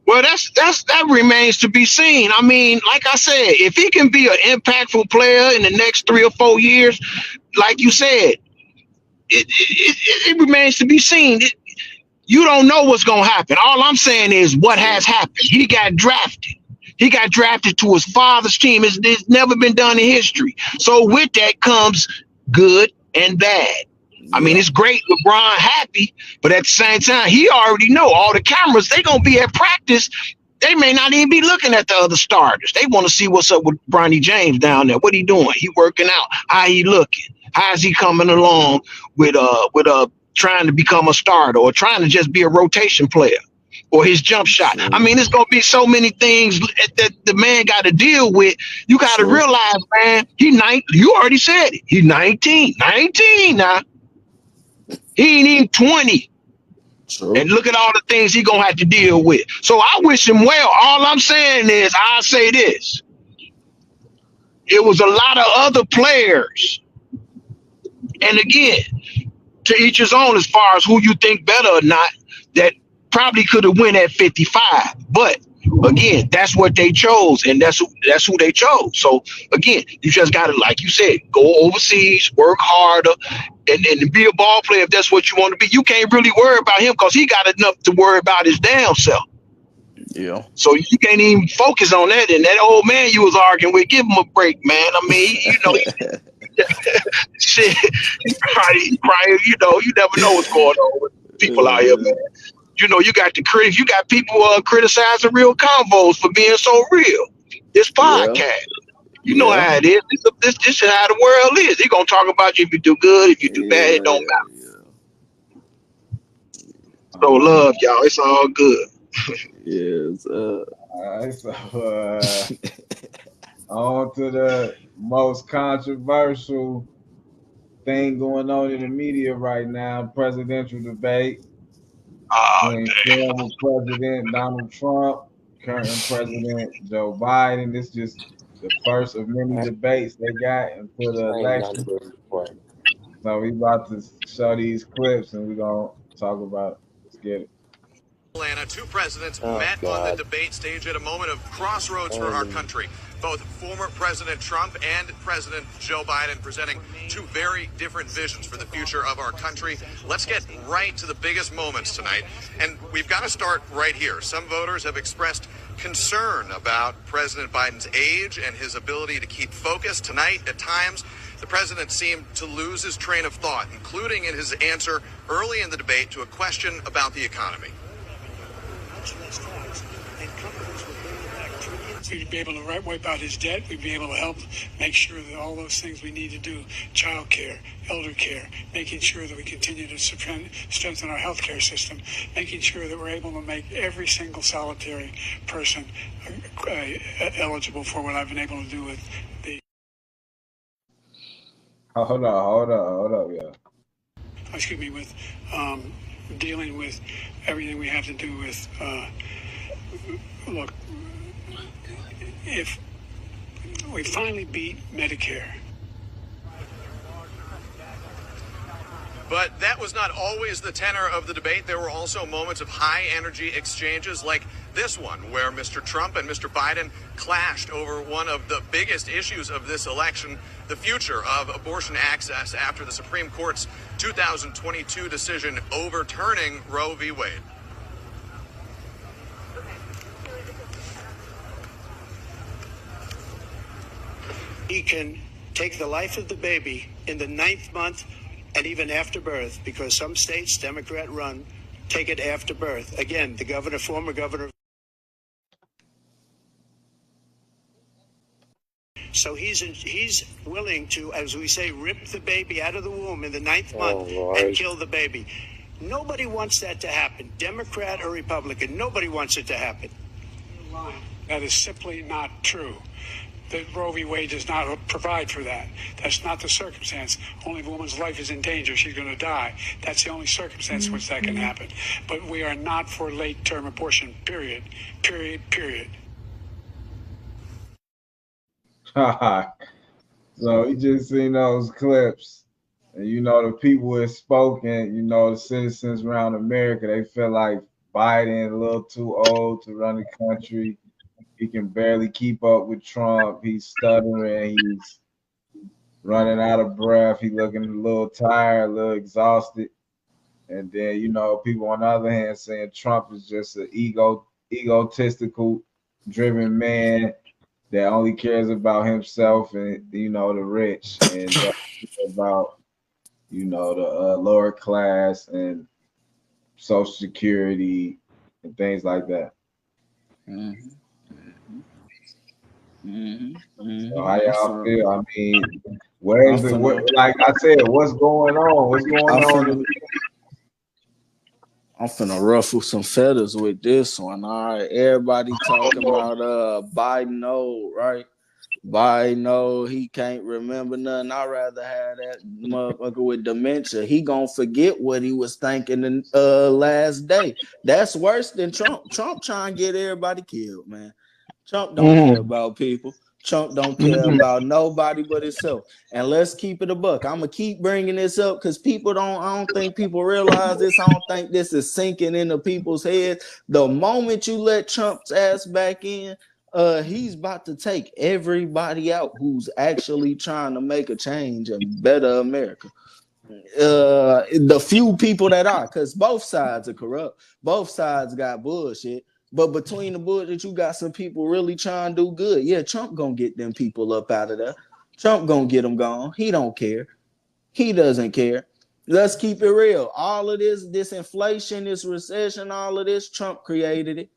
Well, that remains to be seen. I mean, like I said, if he can be an impactful player in the next 3 or 4 years, like you said, it remains to be seen. You don't know what's going to happen. All I'm saying is what has happened. He got drafted. He got drafted to his father's team. It's never been done in history. So with that comes good and bad. I mean, it's great LeBron happy, but at the same time, he already know all the cameras, they going to be at practice. They may not even be looking at the other starters. They want to see what's up with Bronny James down there. What he doing? He working out. How he looking? How is he coming along with trying to become a starter or trying to just be a rotation player or his jump shot? I mean, it's going to be so many things that the man got to deal with. You got to realize, man, you already said it. He's 19 now. He ain't even 20. And look at all the things he going to have to deal with. So I wish him well. All I'm saying is, I'll say this. It was a lot of other players. And again, to each his own as far as who you think better or not, that probably could have win at 55. But again, that's what they chose, and that's who they chose. So again, you just gotta, like you said, go overseas, work harder, and be a ball player if that's what you want to be. You can't really worry about him because he got enough to worry about his damn self. Yeah. So you can't even focus on that. And that old man you was arguing with, give him a break, man. I mean, shit, you never know what's going on with people out here, man. You got you got people criticizing Real Convos for being so real. This podcast, you know how it is. This is how the world is. They're gonna talk about you if you do good, if you do bad, it don't matter. So love y'all. It's all good. Yes. All right, so on to the most controversial thing going on in the media right now: presidential debate between former President Donald Trump, current President Joe Biden. This is just the first of many debates they got until the I ain't not election. debating before. So we about to show these clips and we're gonna talk about it. Let's get it. Atlanta, two presidents Oh met on the God. debate stage at a moment of crossroads for our country. Both former President Trump and President Joe Biden presenting two very different visions for the future of our country. Let's get right to the biggest moments tonight. And we've got to start right here. Some voters have expressed concern about President Biden's age and his ability to keep focus. Tonight, at times, the president seemed to lose his train of thought, including in his answer early in the debate to a question about the economy. We'd be able to wipe out his debt. We'd be able to help make sure that all those things we need to do, child care, elder care, making sure that we continue to strengthen our healthcare system, making sure that we're able to make every single solitary person eligible for what I've been able to do with the... Hold up, yeah. Excuse me, with dealing with everything we have to do with, look, if we finally beat Medicare. But that was not always the tenor of the debate. There were also moments of high energy exchanges like this one, where Mr. Trump and Mr. Biden clashed over one of the biggest issues of this election, the future of abortion access after the Supreme Court's 2022 decision overturning Roe v. Wade. He can take the life of the baby in the 9th month and even after birth, because some states, Democrat run, take it after birth. Again, the governor, former governor. So he's willing to, as we say, rip the baby out of the womb in the 9th month and kill the baby. Nobody wants that to happen, Democrat or Republican. Nobody wants it to happen. That is simply not true. The Roe v. Wade does not provide for that. That's not the circumstance. Only if a woman's life is in danger, she's going to die. That's the only circumstance in which that can happen. But we are not for late-term abortion, period. Period, period. So we just seen those clips. And you know, the people have spoken, you know, the citizens around America, they feel like Biden a little too old to run the country. He can barely keep up with Trump. He's stuttering. He's running out of breath. He's looking a little tired, a little exhausted. And then, you know, people on the other hand saying Trump is just an egotistical driven man that only cares about himself and, you know, the rich, and about, you know, the lower class and Social Security and things like that. Mm-hmm. Mm-hmm. So how y'all feel? I mean, where's the like I said, what's going on? What's going on? I'm finna ruffle some feathers with this one. All right, everybody talking about Biden old, right? Biden old, he can't remember nothing. I'd rather have that motherfucker with dementia. He gonna forget what he was thinking the last day. That's worse than Trump. Trump trying to get everybody killed, man. Trump don't care about people. Trump don't care about nobody but himself. And let's keep it a buck. I'm gonna keep bringing this up because I don't think people realize this. I don't think this is sinking into people's heads. The moment you let Trump's ass back in, he's about to take everybody out who's actually trying to make a change and better America. The few people that are, because both sides are corrupt. Both sides got bullshit. But between the bullshit, you got some people really trying to do good. Yeah, Trump gonna get them people up out of there. Trump gonna get them gone. He don't care. He doesn't care. Let's keep it real. All of this inflation, this recession, all of this, Trump created it.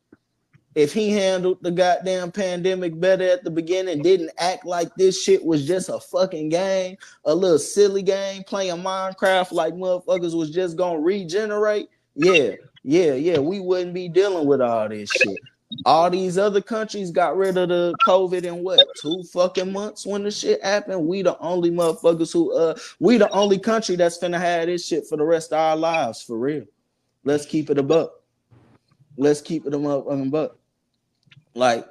If he handled the goddamn pandemic better at the beginning, didn't act like this shit was just a fucking game, a little silly game, playing Minecraft like motherfuckers was just gonna regenerate, yeah, we wouldn't be dealing with all this shit. All these other countries got rid of the COVID in what, 2 fucking months when the shit happened? We the only motherfuckers who we the only country that's finna have this shit for the rest of our lives, for real. Let's keep it a buck. Let's keep it a motherfucking buck. Like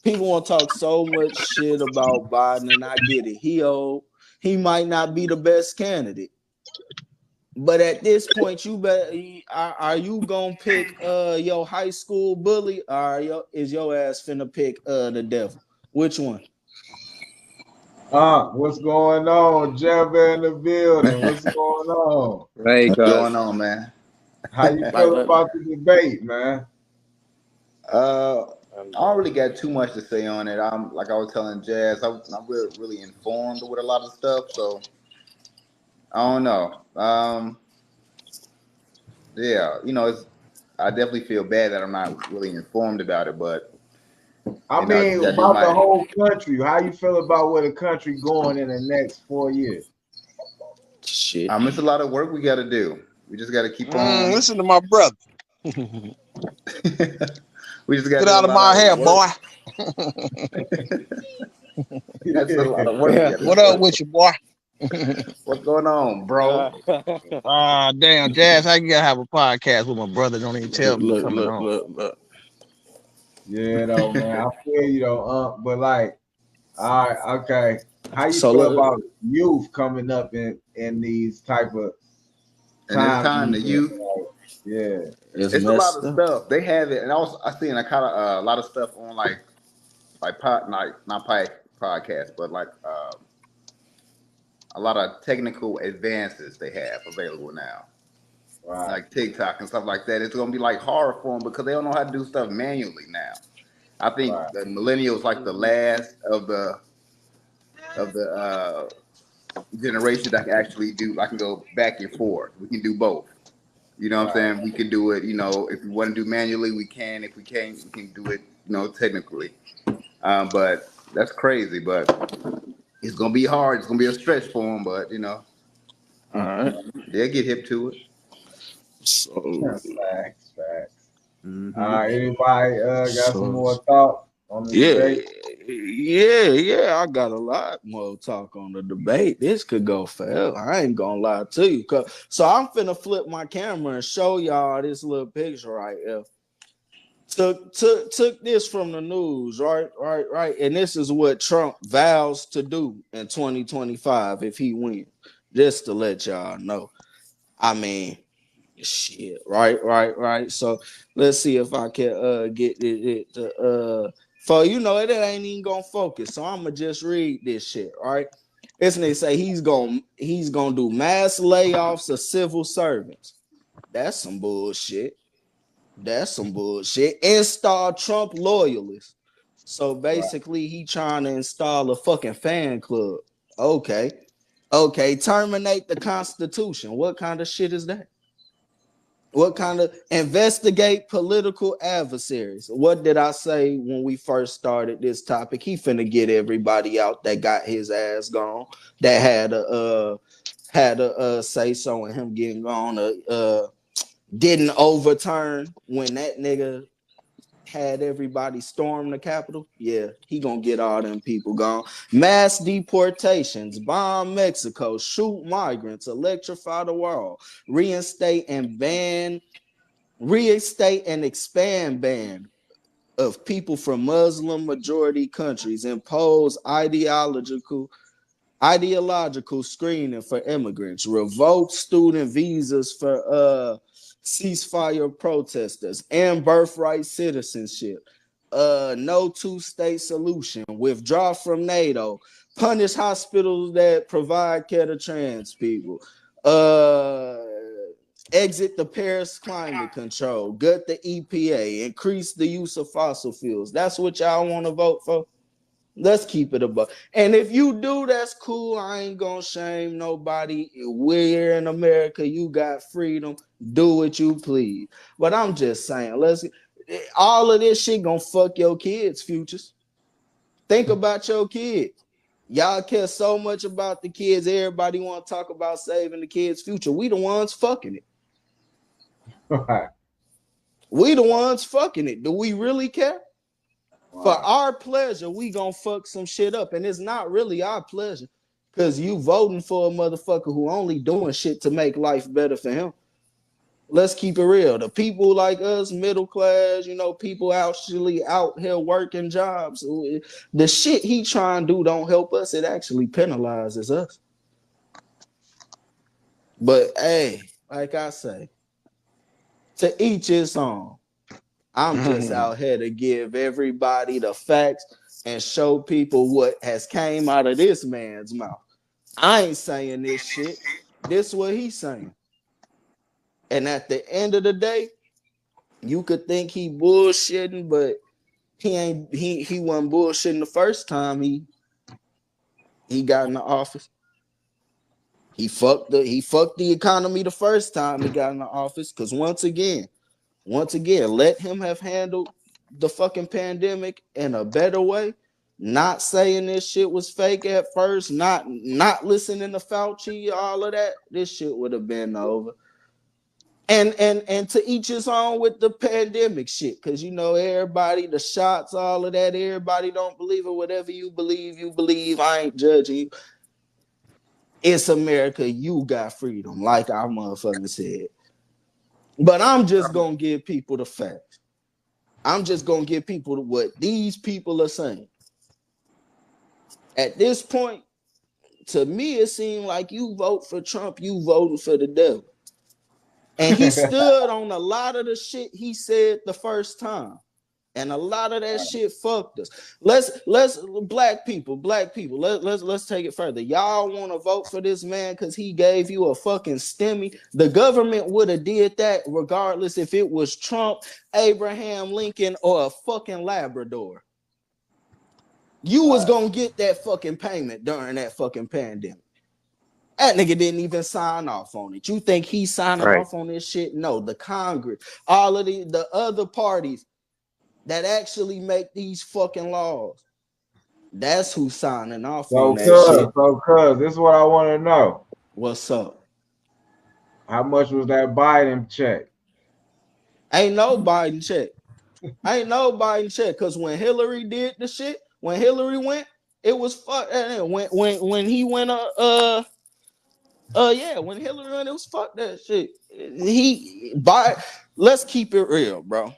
people want to talk so much shit about Biden, and I get it. He old. He might not be the best candidate. But at this point, you bet. Are you gonna pick your high school bully, or is your ass finna pick the devil? Which one? What's going on? Jeff in the building. What's going on? Hey, What's guys. going on, man? How you feel about the debate, man? I don't really got too much to say on it. I'm like I was telling Jazz, I'm really informed with a lot of stuff, so I don't know. Yeah, I definitely feel bad that I'm not really informed about it, but I mean, about the whole country. How you feel about where the country going in the next 4 years? Shit. It's a lot of work we got to do. We just got to keep on. Listen to my brother. We just got to get out of my hair, boy. That's a lot of work. What up with you, boy? What's going on, bro? Damn, Jazz, I gotta have a podcast with my brother. Don't even tell me coming on. Look. Yeah, though, man. I feel you though, but like, all right, okay. How you So feel about youth coming up in these type of time? The youth, yeah, it's a lot of stuff. They have it, and I seen a kind of a lot of stuff on not podcast, but like a lot of technical advances they have available now. Right. Like TikTok and stuff like that. It's gonna be like horror for them because they don't know how to do stuff manually now. I think the millennials like the last of the generation that can actually do. I can go back and forth. We can do both. You know what I'm saying? We can do it. If we want to do manually, we can. If we can't, we can do it. Technically. But that's crazy. But it's gonna be hard. It's gonna be a stretch for them. But all right, they'll get hip to it. So facts. Mm-hmm. All right, anybody got some more thoughts on the debate? Yeah, I got a lot more talk on the debate. This could go forever. I ain't gonna lie to you. So I'm finna flip my camera and show y'all this little picture right here. Took this from the news, right? And this is what Trump vows to do in 2025 if he wins. Just to let y'all know. I mean, shit, right. So let's see if I can get it to for it ain't even gonna focus. So I'm gonna just read this shit, right? This nigga say he's gonna do mass layoffs of civil servants. That's some bullshit. Install Trump loyalists. So basically, he trying to install a fucking fan club. Okay. Terminate the Constitution. What kind of shit is that? What kind of investigate political adversaries? What did I say when we first started this topic? He finna get everybody out that got his ass gone, that had a say so in him getting gone. Didn't overturn when that nigga had everybody storm the Capitol. Yeah, he gonna get all them people gone. Mass deportations, bomb Mexico, shoot migrants, electrify the world, reinstate and expand ban of people from Muslim majority countries, impose ideological screening for immigrants, revoke student visas for ceasefire protesters, and birthright citizenship. No two-state solution. Withdraw from NATO. Punish hospitals that provide care to trans people. Exit the Paris climate control. Gut the EPA. Increase the use of fossil fuels. That's what y'all want to vote for? Let's keep it above. And if you do, that's cool. I ain't gonna shame nobody. We're in America. You got freedom. Do what you please. But I'm just saying, all of this shit gonna fuck your kids' futures. Think about your kids. Y'all care so much about the kids. Everybody want to talk about saving the kids' future. We the ones fucking it. Right. We the ones fucking it. Do we really care? Wow. For our pleasure, we gonna fuck some shit up, and it's not really our pleasure, cause you voting for a motherfucker who only doing shit to make life better for him. Let's keep it real. The people like us, middle class, people actually out here working jobs. The shit he trying to do don't help us. It actually penalizes us. But hey, like I say, to each his own. I'm just out here to give everybody the facts and show people what has came out of this man's mouth. I ain't saying this shit. This what he's saying. And at the end of the day, you could think he bullshitting, but he wasn't bullshitting the first time he got in the office. He fucked the economy the first time he got in the office. Cause once again, let him have handled the fucking pandemic in a better way. Not saying this shit was fake at first, not listening to Fauci, all of that. This shit would have been over. And to each his own with the pandemic shit, because everybody, the shots, all of that, everybody don't believe it. Whatever you believe. I ain't judging you. It's America. You got freedom, like our motherfucker said. But I'm just gonna give people the facts. I'm just gonna give people what these people are saying. At this point, to me, it seemed like you vote for Trump, you voting for the devil. And he stood on a lot of the shit he said the first time. And a lot of that shit fucked us. Let's black people, let's take it further. Y'all want to vote for this man because he gave you a fucking stimmy? The government would have did that regardless if it was Trump, Abraham Lincoln, or a fucking Labrador. You was gonna get that fucking payment during that fucking pandemic. That nigga didn't even sign off on it. You think he's signing off on this shit? No, the Congress, all of the other parties that actually make these fucking laws. That's who's signing off on that shit. So, this is what I want to know. What's up? How much was that Biden check? Ain't no Biden check. Because when Hillary did the shit, when Hillary went, it was fuck. When he went, when Hillary went, it was fuck that shit. Let's keep it real, bro.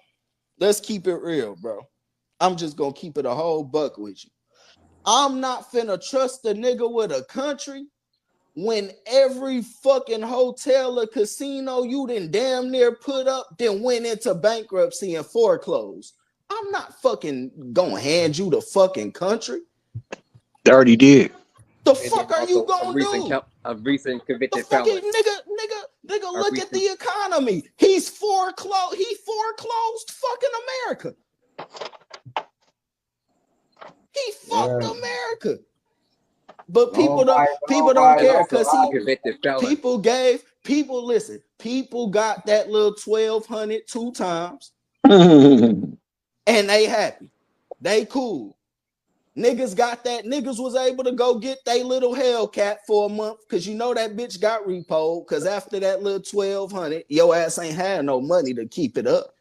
I'm just gonna keep it a whole buck with you. I'm not finna trust a nigga with a country when every fucking hotel or casino you done damn near put up then went into bankruptcy and foreclosed. I'm not fucking gonna hand you the fucking country. They already did. The fuck are you gonna do? A recent convicted felon. Nigga, look at the economy. He foreclosed fucking America. He fucked America. But people don't care because people got that little 1,200 2 times. And they happy. They cool. Niggas got that. Niggas was able to go get they little Hellcat for a month because that bitch got repoed because after that little 1,200, your ass ain't had no money to keep it up.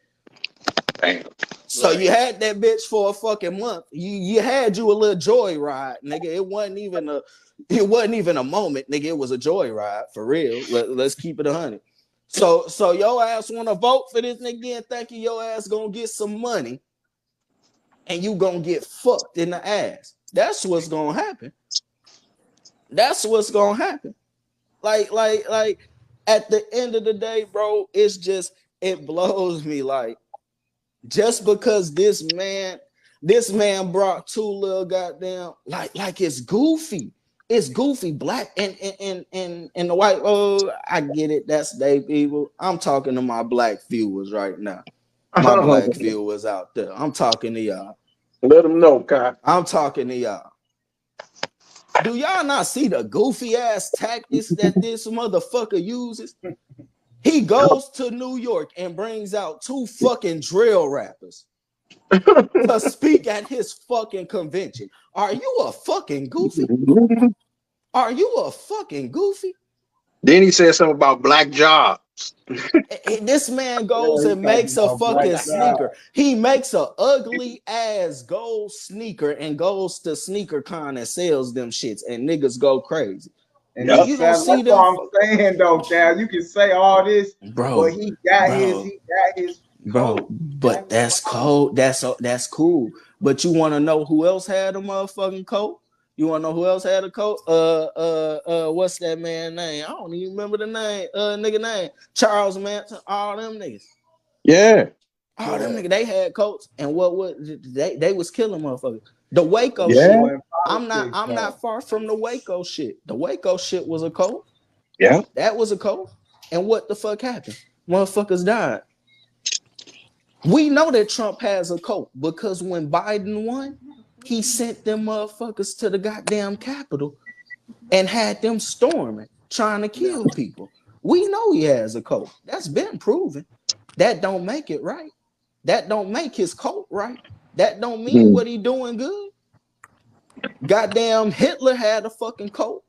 Damn. So you had that bitch for a fucking month. You had you a little joyride, nigga. It wasn't even a moment, nigga. It was a joyride for real. Let's keep it 100. So your ass want to vote for this nigga and thinking your ass gonna get some money. And you gonna get fucked in the ass. That's what's gonna happen. Like at the end of the day, bro, it blows me. Like, just because this man brought 2 little goddamn like it's goofy. It's goofy. Black and the white. Oh, I get it. That's they people. I'm talking to my black viewers right now. My black viewers out there. I'm talking to y'all. Let them know, God. I'm talking to y'all. Do y'all not see the goofy ass tactics that this motherfucker uses? He goes to New York and brings out 2 fucking drill rappers to speak at his fucking convention. Are you a fucking goofy? Are you a fucking goofy? Then he said something about black jobs. This man goes Yeah, he and talking makes a about black fucking job. sneaker. He makes a ugly ass gold sneaker and goes to sneaker con and sells them shits, and niggas go crazy. And And he you don't said, see that's them, what I'm saying though, Cal. You can say all this, bro, but he got bro, his bro. coat. But that's cold. That's cool. But you want to know who else had a motherfucking coat? You want to know who else had a coat? What's that man name? I don't even remember the name. Nigga name Charles Manson. All them niggas. Yeah. Oh, them niggas, they had coats, and what they was killing motherfuckers. The Waco Yeah. shit. I'm not far from the Waco shit. The Waco shit was a coat. Yeah. That was a coat. And what the fuck happened? Motherfuckers died. We know that Trump has a coat because when Biden won, he sent them motherfuckers to the goddamn Capitol and had them storming, trying to kill people. We know he has a coat. That's been proven. That don't make it right. That don't make his coat right. That don't mean what he doing good. Goddamn Hitler had a fucking coat.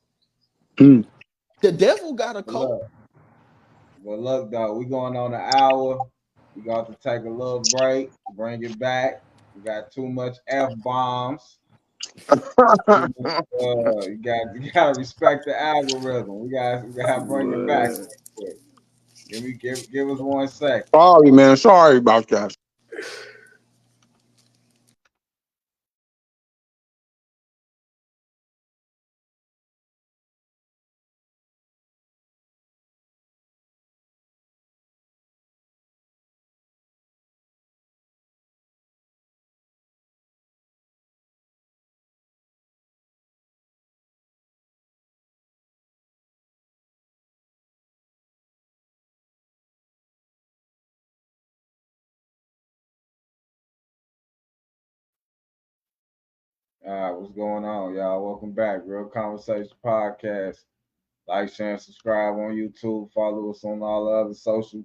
The devil got a coat. Well, look, though, we going on an hour. We got to take a little break, bring it back. We got too much F-bombs. You gotta respect the algorithm. We gotta bring it back real quick. Give us 1 second. Sorry, man. Sorry about that. All right, what's going on, y'all? Welcome back. Real Conversation Podcast. Like, share, and subscribe on YouTube. Follow us on all the other social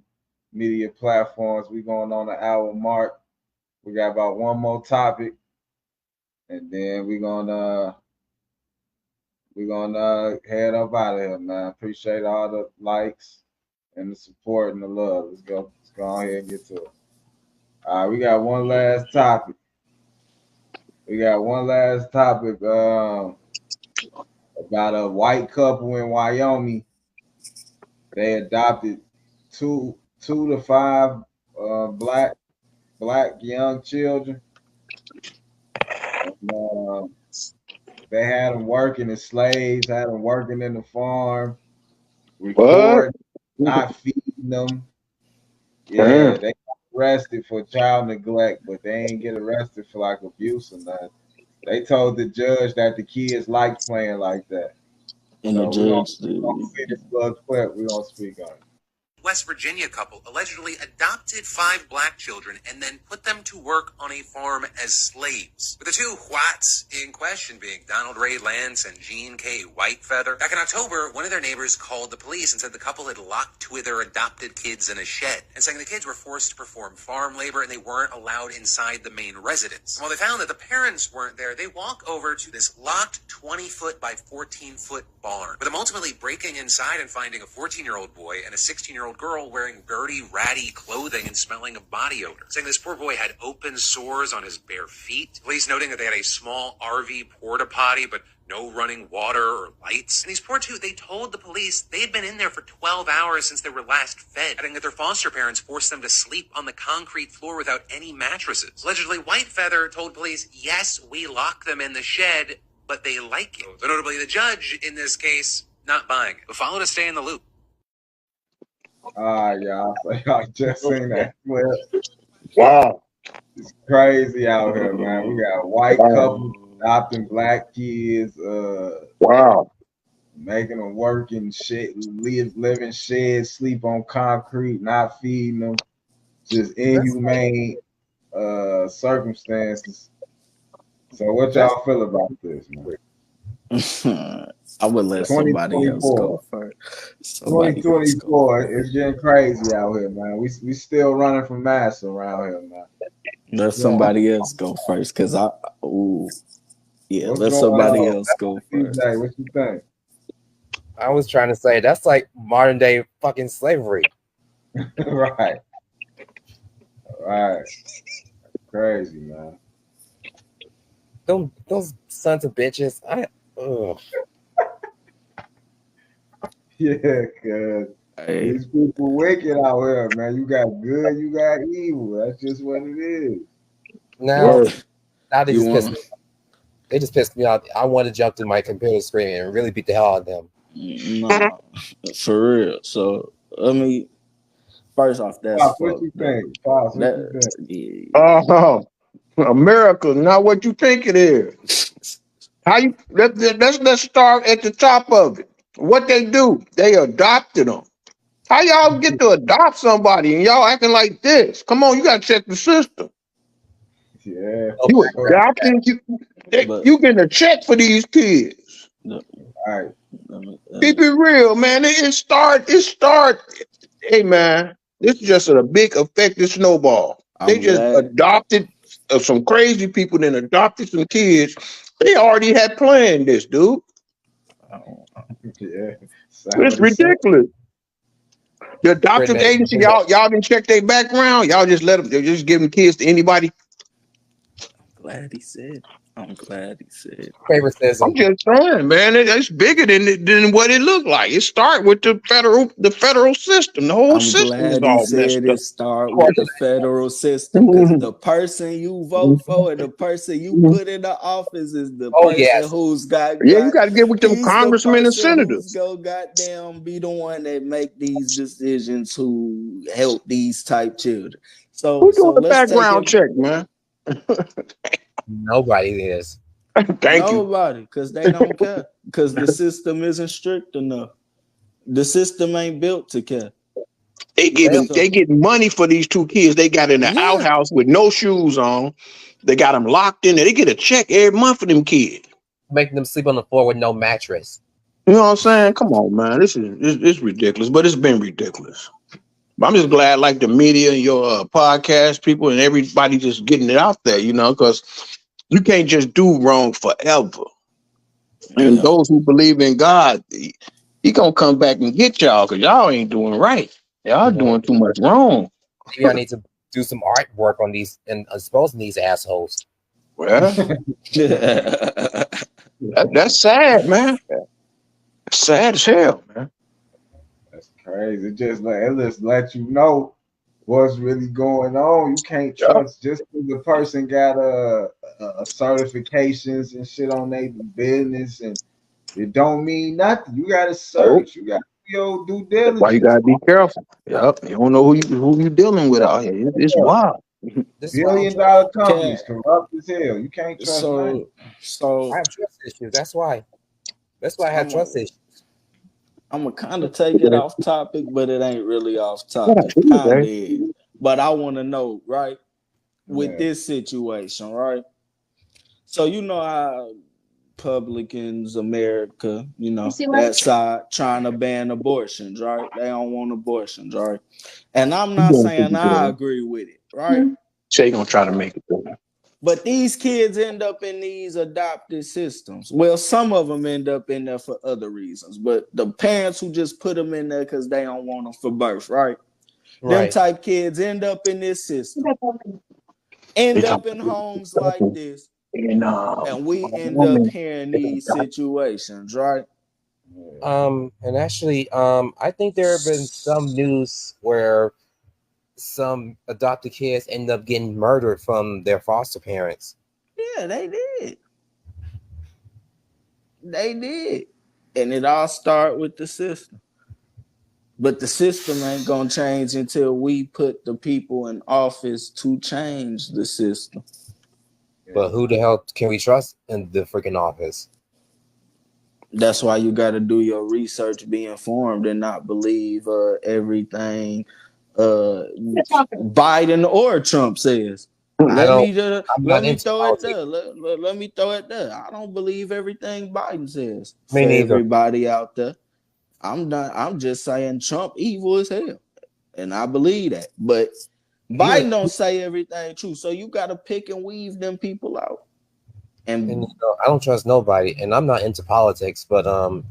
media platforms. We going on the hour mark. We got about one more topic, and then we're gonna head up out of here, man. Appreciate all the likes and the support and the love. Let's go on here and get to it. All right, we got one last topic. About a white couple in Wyoming. They adopted two to five black young children. And, they had them working as slaves, had them working in the farm, recording, not feeding them. Yeah, they got arrested for child neglect, but they ain't get arrested for like abuse or nothing. They told the judge that the kids liked playing like that. And So the judge, we're gonna see this little clip. We're gonna speak on it. West Virginia couple allegedly adopted 5 black children and then put them to work on a farm as slaves. With the two whites in question being Donald Ray Lance and Jean K. Whitefeather. Back in October, one of their neighbors called the police and said the couple had locked 2 of their adopted kids in a shed and saying the kids were forced to perform farm labor and they weren't allowed inside the main residence. And while they found that the parents weren't there, they walk over to this locked 20-foot by 14-foot barn, with them ultimately breaking inside and finding a 14-year-old boy and a 16-year-old girl wearing dirty, ratty clothing and smelling of body odor, saying this poor boy had open sores on his bare feet. Police noting that they had a small RV porta potty, but no running water or lights. And these poor two, they told the police they had been in there for 12 hours since they were last fed, adding that their foster parents forced them to sleep on the concrete floor without any mattresses. Allegedly, Whitefeather told police, yes, we locked them in the shed, but they like it. So notably, the judge in this case, not buying it. But follow to stay in the loop. Y'all. So y'all just seen that clip. Wow. It's crazy out here, man. We got white couples adopting black kids. Wow. Making them work in shit, live in sheds, sleep on concrete, not feeding them. Just inhumane circumstances. So what y'all feel about this, man? I would let somebody else go first. 2024, it's getting crazy out here, man. We still running from masks around here, man. Let somebody else go first, cause let somebody else go first. DJ, what you think? I was trying to say that's like modern day fucking slavery. Right. Crazy, man. Those sons of bitches. Yeah, cuz these people wicked out here, man. You got good, you got evil. That's just what it is. Now they You just want? they just pissed me off. I want to jump through my computer screen and really beat the hell out of them. Nah, for real. So I mean, first off, that's Pops, what fucked you up. think? Pops, what you think? America, not what you think it is. How you? Let's start at the top of it. What they do? They adopted them. How y'all get to adopt somebody and y'all acting like this? Come on, you gotta check the system. Yeah. You adopting you getting a check for these kids. All right. Keep it real, man. It start. Hey, man, this is just a big effective snowball. They I'm just glad. adopted some crazy people, then adopted some kids. They already had planned this, dude. Yeah. It's ridiculous. The adoptive agency, y'all didn't check their background. Y'all just let them. They're just giving kids to anybody. I'm glad he said. I'm just saying, man, it's bigger than what it looked like. It started with the federal system. The whole I'm system is glad he all said messed it up. start with the federal system because the person you vote for and the person you put in the office is the person who's You got to get with them he's the congressmen and person senators. who's go goddamn be the one that make these decisions who help these type children. So Who's doing the let's take background it. check, man? Nobody is. Nobody, because they don't care. Because the system isn't strict enough. The system ain't built to care. They getting money for these two kids. They got in the outhouse with no shoes on. They got them locked in there. They get a check every month for them kids. Making them sleep on the floor with no mattress. You know what I'm saying? Come on, man. This is ridiculous, but it's been ridiculous. But I'm just glad, like the media and your podcast people and everybody just getting it out there, because you can't just do wrong forever. And those who believe in God, he gonna come back and get y'all because y'all ain't doing right. Y'all doing too much wrong. Maybe I need to do some artwork on these and exposing these assholes. Well, that's sad, man. That's sad as hell, man. That's crazy. It just let you know what's really going on. You can't trust just because the person got certifications and shit on their business, and it don't mean nothing. You gotta search. You gotta do your due diligence. That's why you gotta be careful. Yep, you don't know who you dealing with out here. It's wild. $1 billion companies corrupt as hell. You can't trust money. So I have trust issues. That's why I have trust issues. I'm gonna kind of take it off topic, but it ain't really off topic. Kind of is. But I want to know, right? With this situation, right? So you know how Republicans, America, that side trying to ban abortions, right? They don't want abortions, right? And I'm not saying I agree with it, right? So you gonna try to make it through. But these kids end up in these adopted systems. Well, some of them end up in there for other reasons, but the parents who just put them in there because they don't want them for birth, right? Them type kids end up in this system, end up in homes like this, and we end up hearing these situations, right? And actually, I think there have been some news where some adopted kids end up getting murdered from their foster parents. Yeah, they did. They did. And it all started with the system. But the system ain't gonna change until we put the people in office to change the system. But who the hell can we trust in the freaking office? That's why you got to do your research, be informed, and not believe everything Biden or Trump says. Let me throw it there. Let me throw it there. I don't believe everything Biden says. Me neither. Everybody out there. I'm just saying Trump evil as hell, and I believe that. But Biden don't say everything true, so you got to pick and weave them people out. And I don't trust nobody, and I'm not into politics, but Donald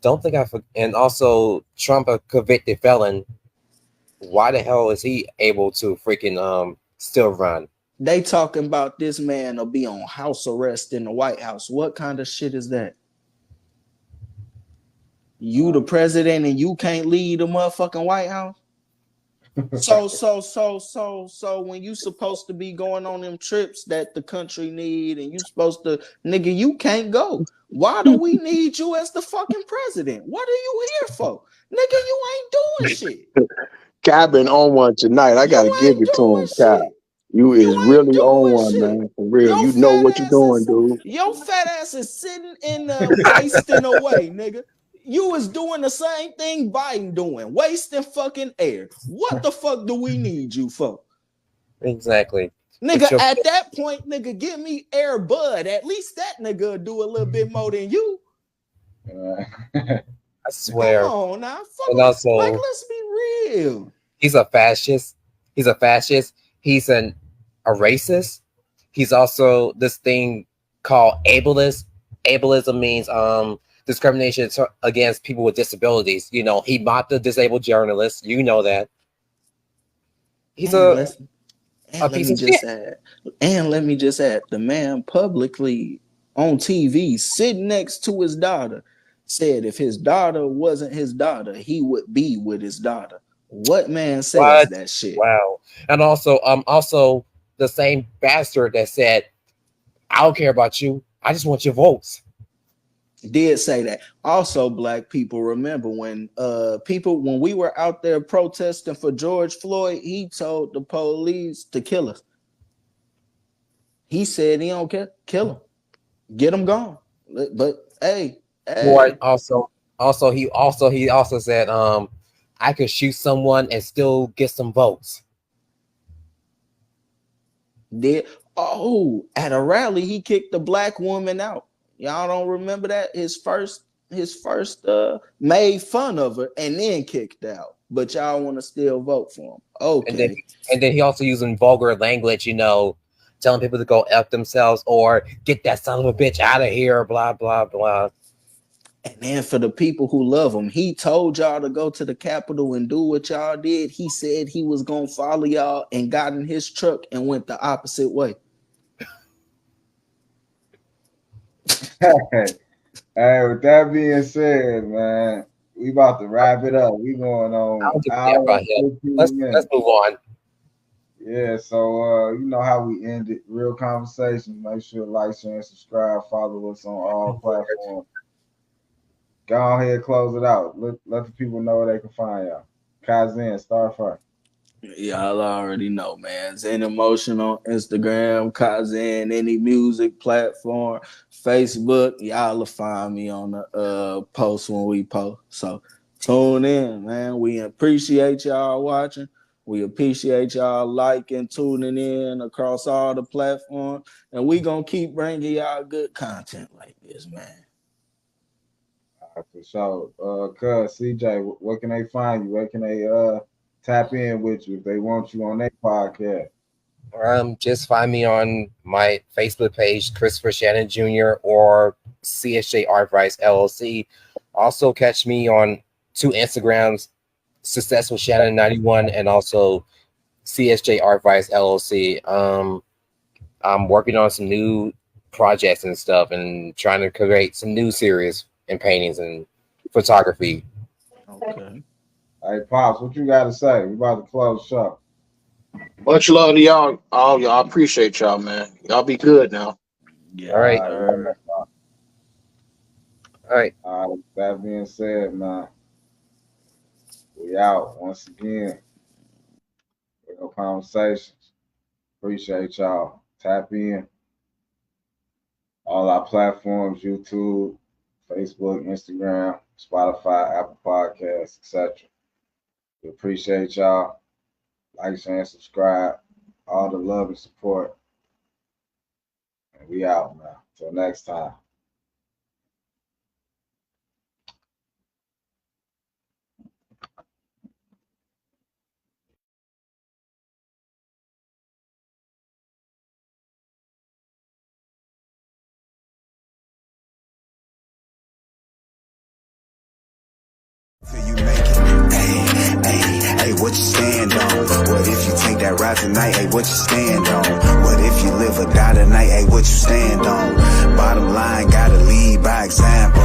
don't think and also Trump, a convicted felon. Why the hell is he able to freaking still run? They talking about this man will be on house arrest in the White House. What kind of shit is that? You the president and you can't lead the motherfucking White House? So when you supposed to be going on them trips that the country need and you supposed to, nigga, you can't go. Why do we need you as the fucking president? What are you here for? Nigga, you ain't doing shit. Kai been on one tonight. I gotta give it to him, Kai. You is really on one, man. For real. You know what you're doing, dude. Your fat ass is sitting in there wasting away, nigga. You was doing the same thing Biden doing, wasting fucking air. What the fuck do we need you for? Exactly. Nigga, at that point, nigga, give me Air Bud. At least that nigga do a little bit more than you. I swear. Come on now. Fuck And also, like, let's be real. He's a fascist. He's a fascist. He's a racist. He's also this thing called ableist. Ableism means discrimination against people with disabilities. You know, he mocked the disabled journalists. You know that. He's a piece of shit. And let me just add, the man publicly on TV, sitting next to his daughter, said if his daughter wasn't his daughter, he would be with his daughter. What man says that shit? Wow. And also the same bastard that said, I don't care about you. I just want your votes. Did say that. Also, black people, remember when when we were out there protesting for George Floyd, he told the police to kill us. He said he don't care, kill him, get him gone. But hey. Also he said I could shoot someone and still get some votes. At a rally he kicked the black woman out. Y'all don't remember that? His first made fun of her and then kicked out. But y'all want to still vote for him. Okay. And then he also using vulgar language, you know, telling people to go F themselves or get that son of a bitch out of here, blah, blah, blah. And then for the people who love him, he told y'all to go to the Capitol and do what y'all did. He said he was going to follow y'all and got in his truck and went the opposite way. Hey, with that being said, man, we about to wrap it up. We going on hour 15 Let's move on. Yeah, so you know how we end it. Real conversations. Make sure to like, share, and subscribe. Follow us on all platforms. Go ahead, close it out. Let the people know where they can find y'all. Kaizen, start first. Y'all already know, man. Zen Emotion on Instagram, Kaizen, any music platform, Facebook. Y'all will find me on the post when we post. So tune in, man. We appreciate y'all watching. We appreciate y'all liking, tuning in across all the platforms. And we going to keep bringing y'all good content like this, man. For sure. Cuz, CJ, where can they find you? Where can they tap in with you if they want you on their podcast? Just find me on my Facebook page, Christopher Shannon Jr. or CSJ Art Vice LLC. Also catch me on 2 Instagrams, Successful Shannon 91 and also CSJ Art Vice LLC. I'm working on some new projects and stuff and trying to create some new series and paintings and photography. Okay. Hey, Pops, what you got to say? We about to close the show. Much love to y'all. All y'all, appreciate y'all, man. Y'all be good now. Yeah. All right. All right. That being said, man, we out once again. Real conversations. Appreciate y'all. Tap in. All our platforms: YouTube, Facebook, Instagram, Spotify, Apple Podcasts, etc. We appreciate y'all. Like, share, and subscribe. All the love and support. And we out now. Till next time. Hey, what you stand on? What if you take that ride tonight? Hey, what you stand on? What if you live or die tonight? Hey, what you stand on? Bottom line, gotta lead by example.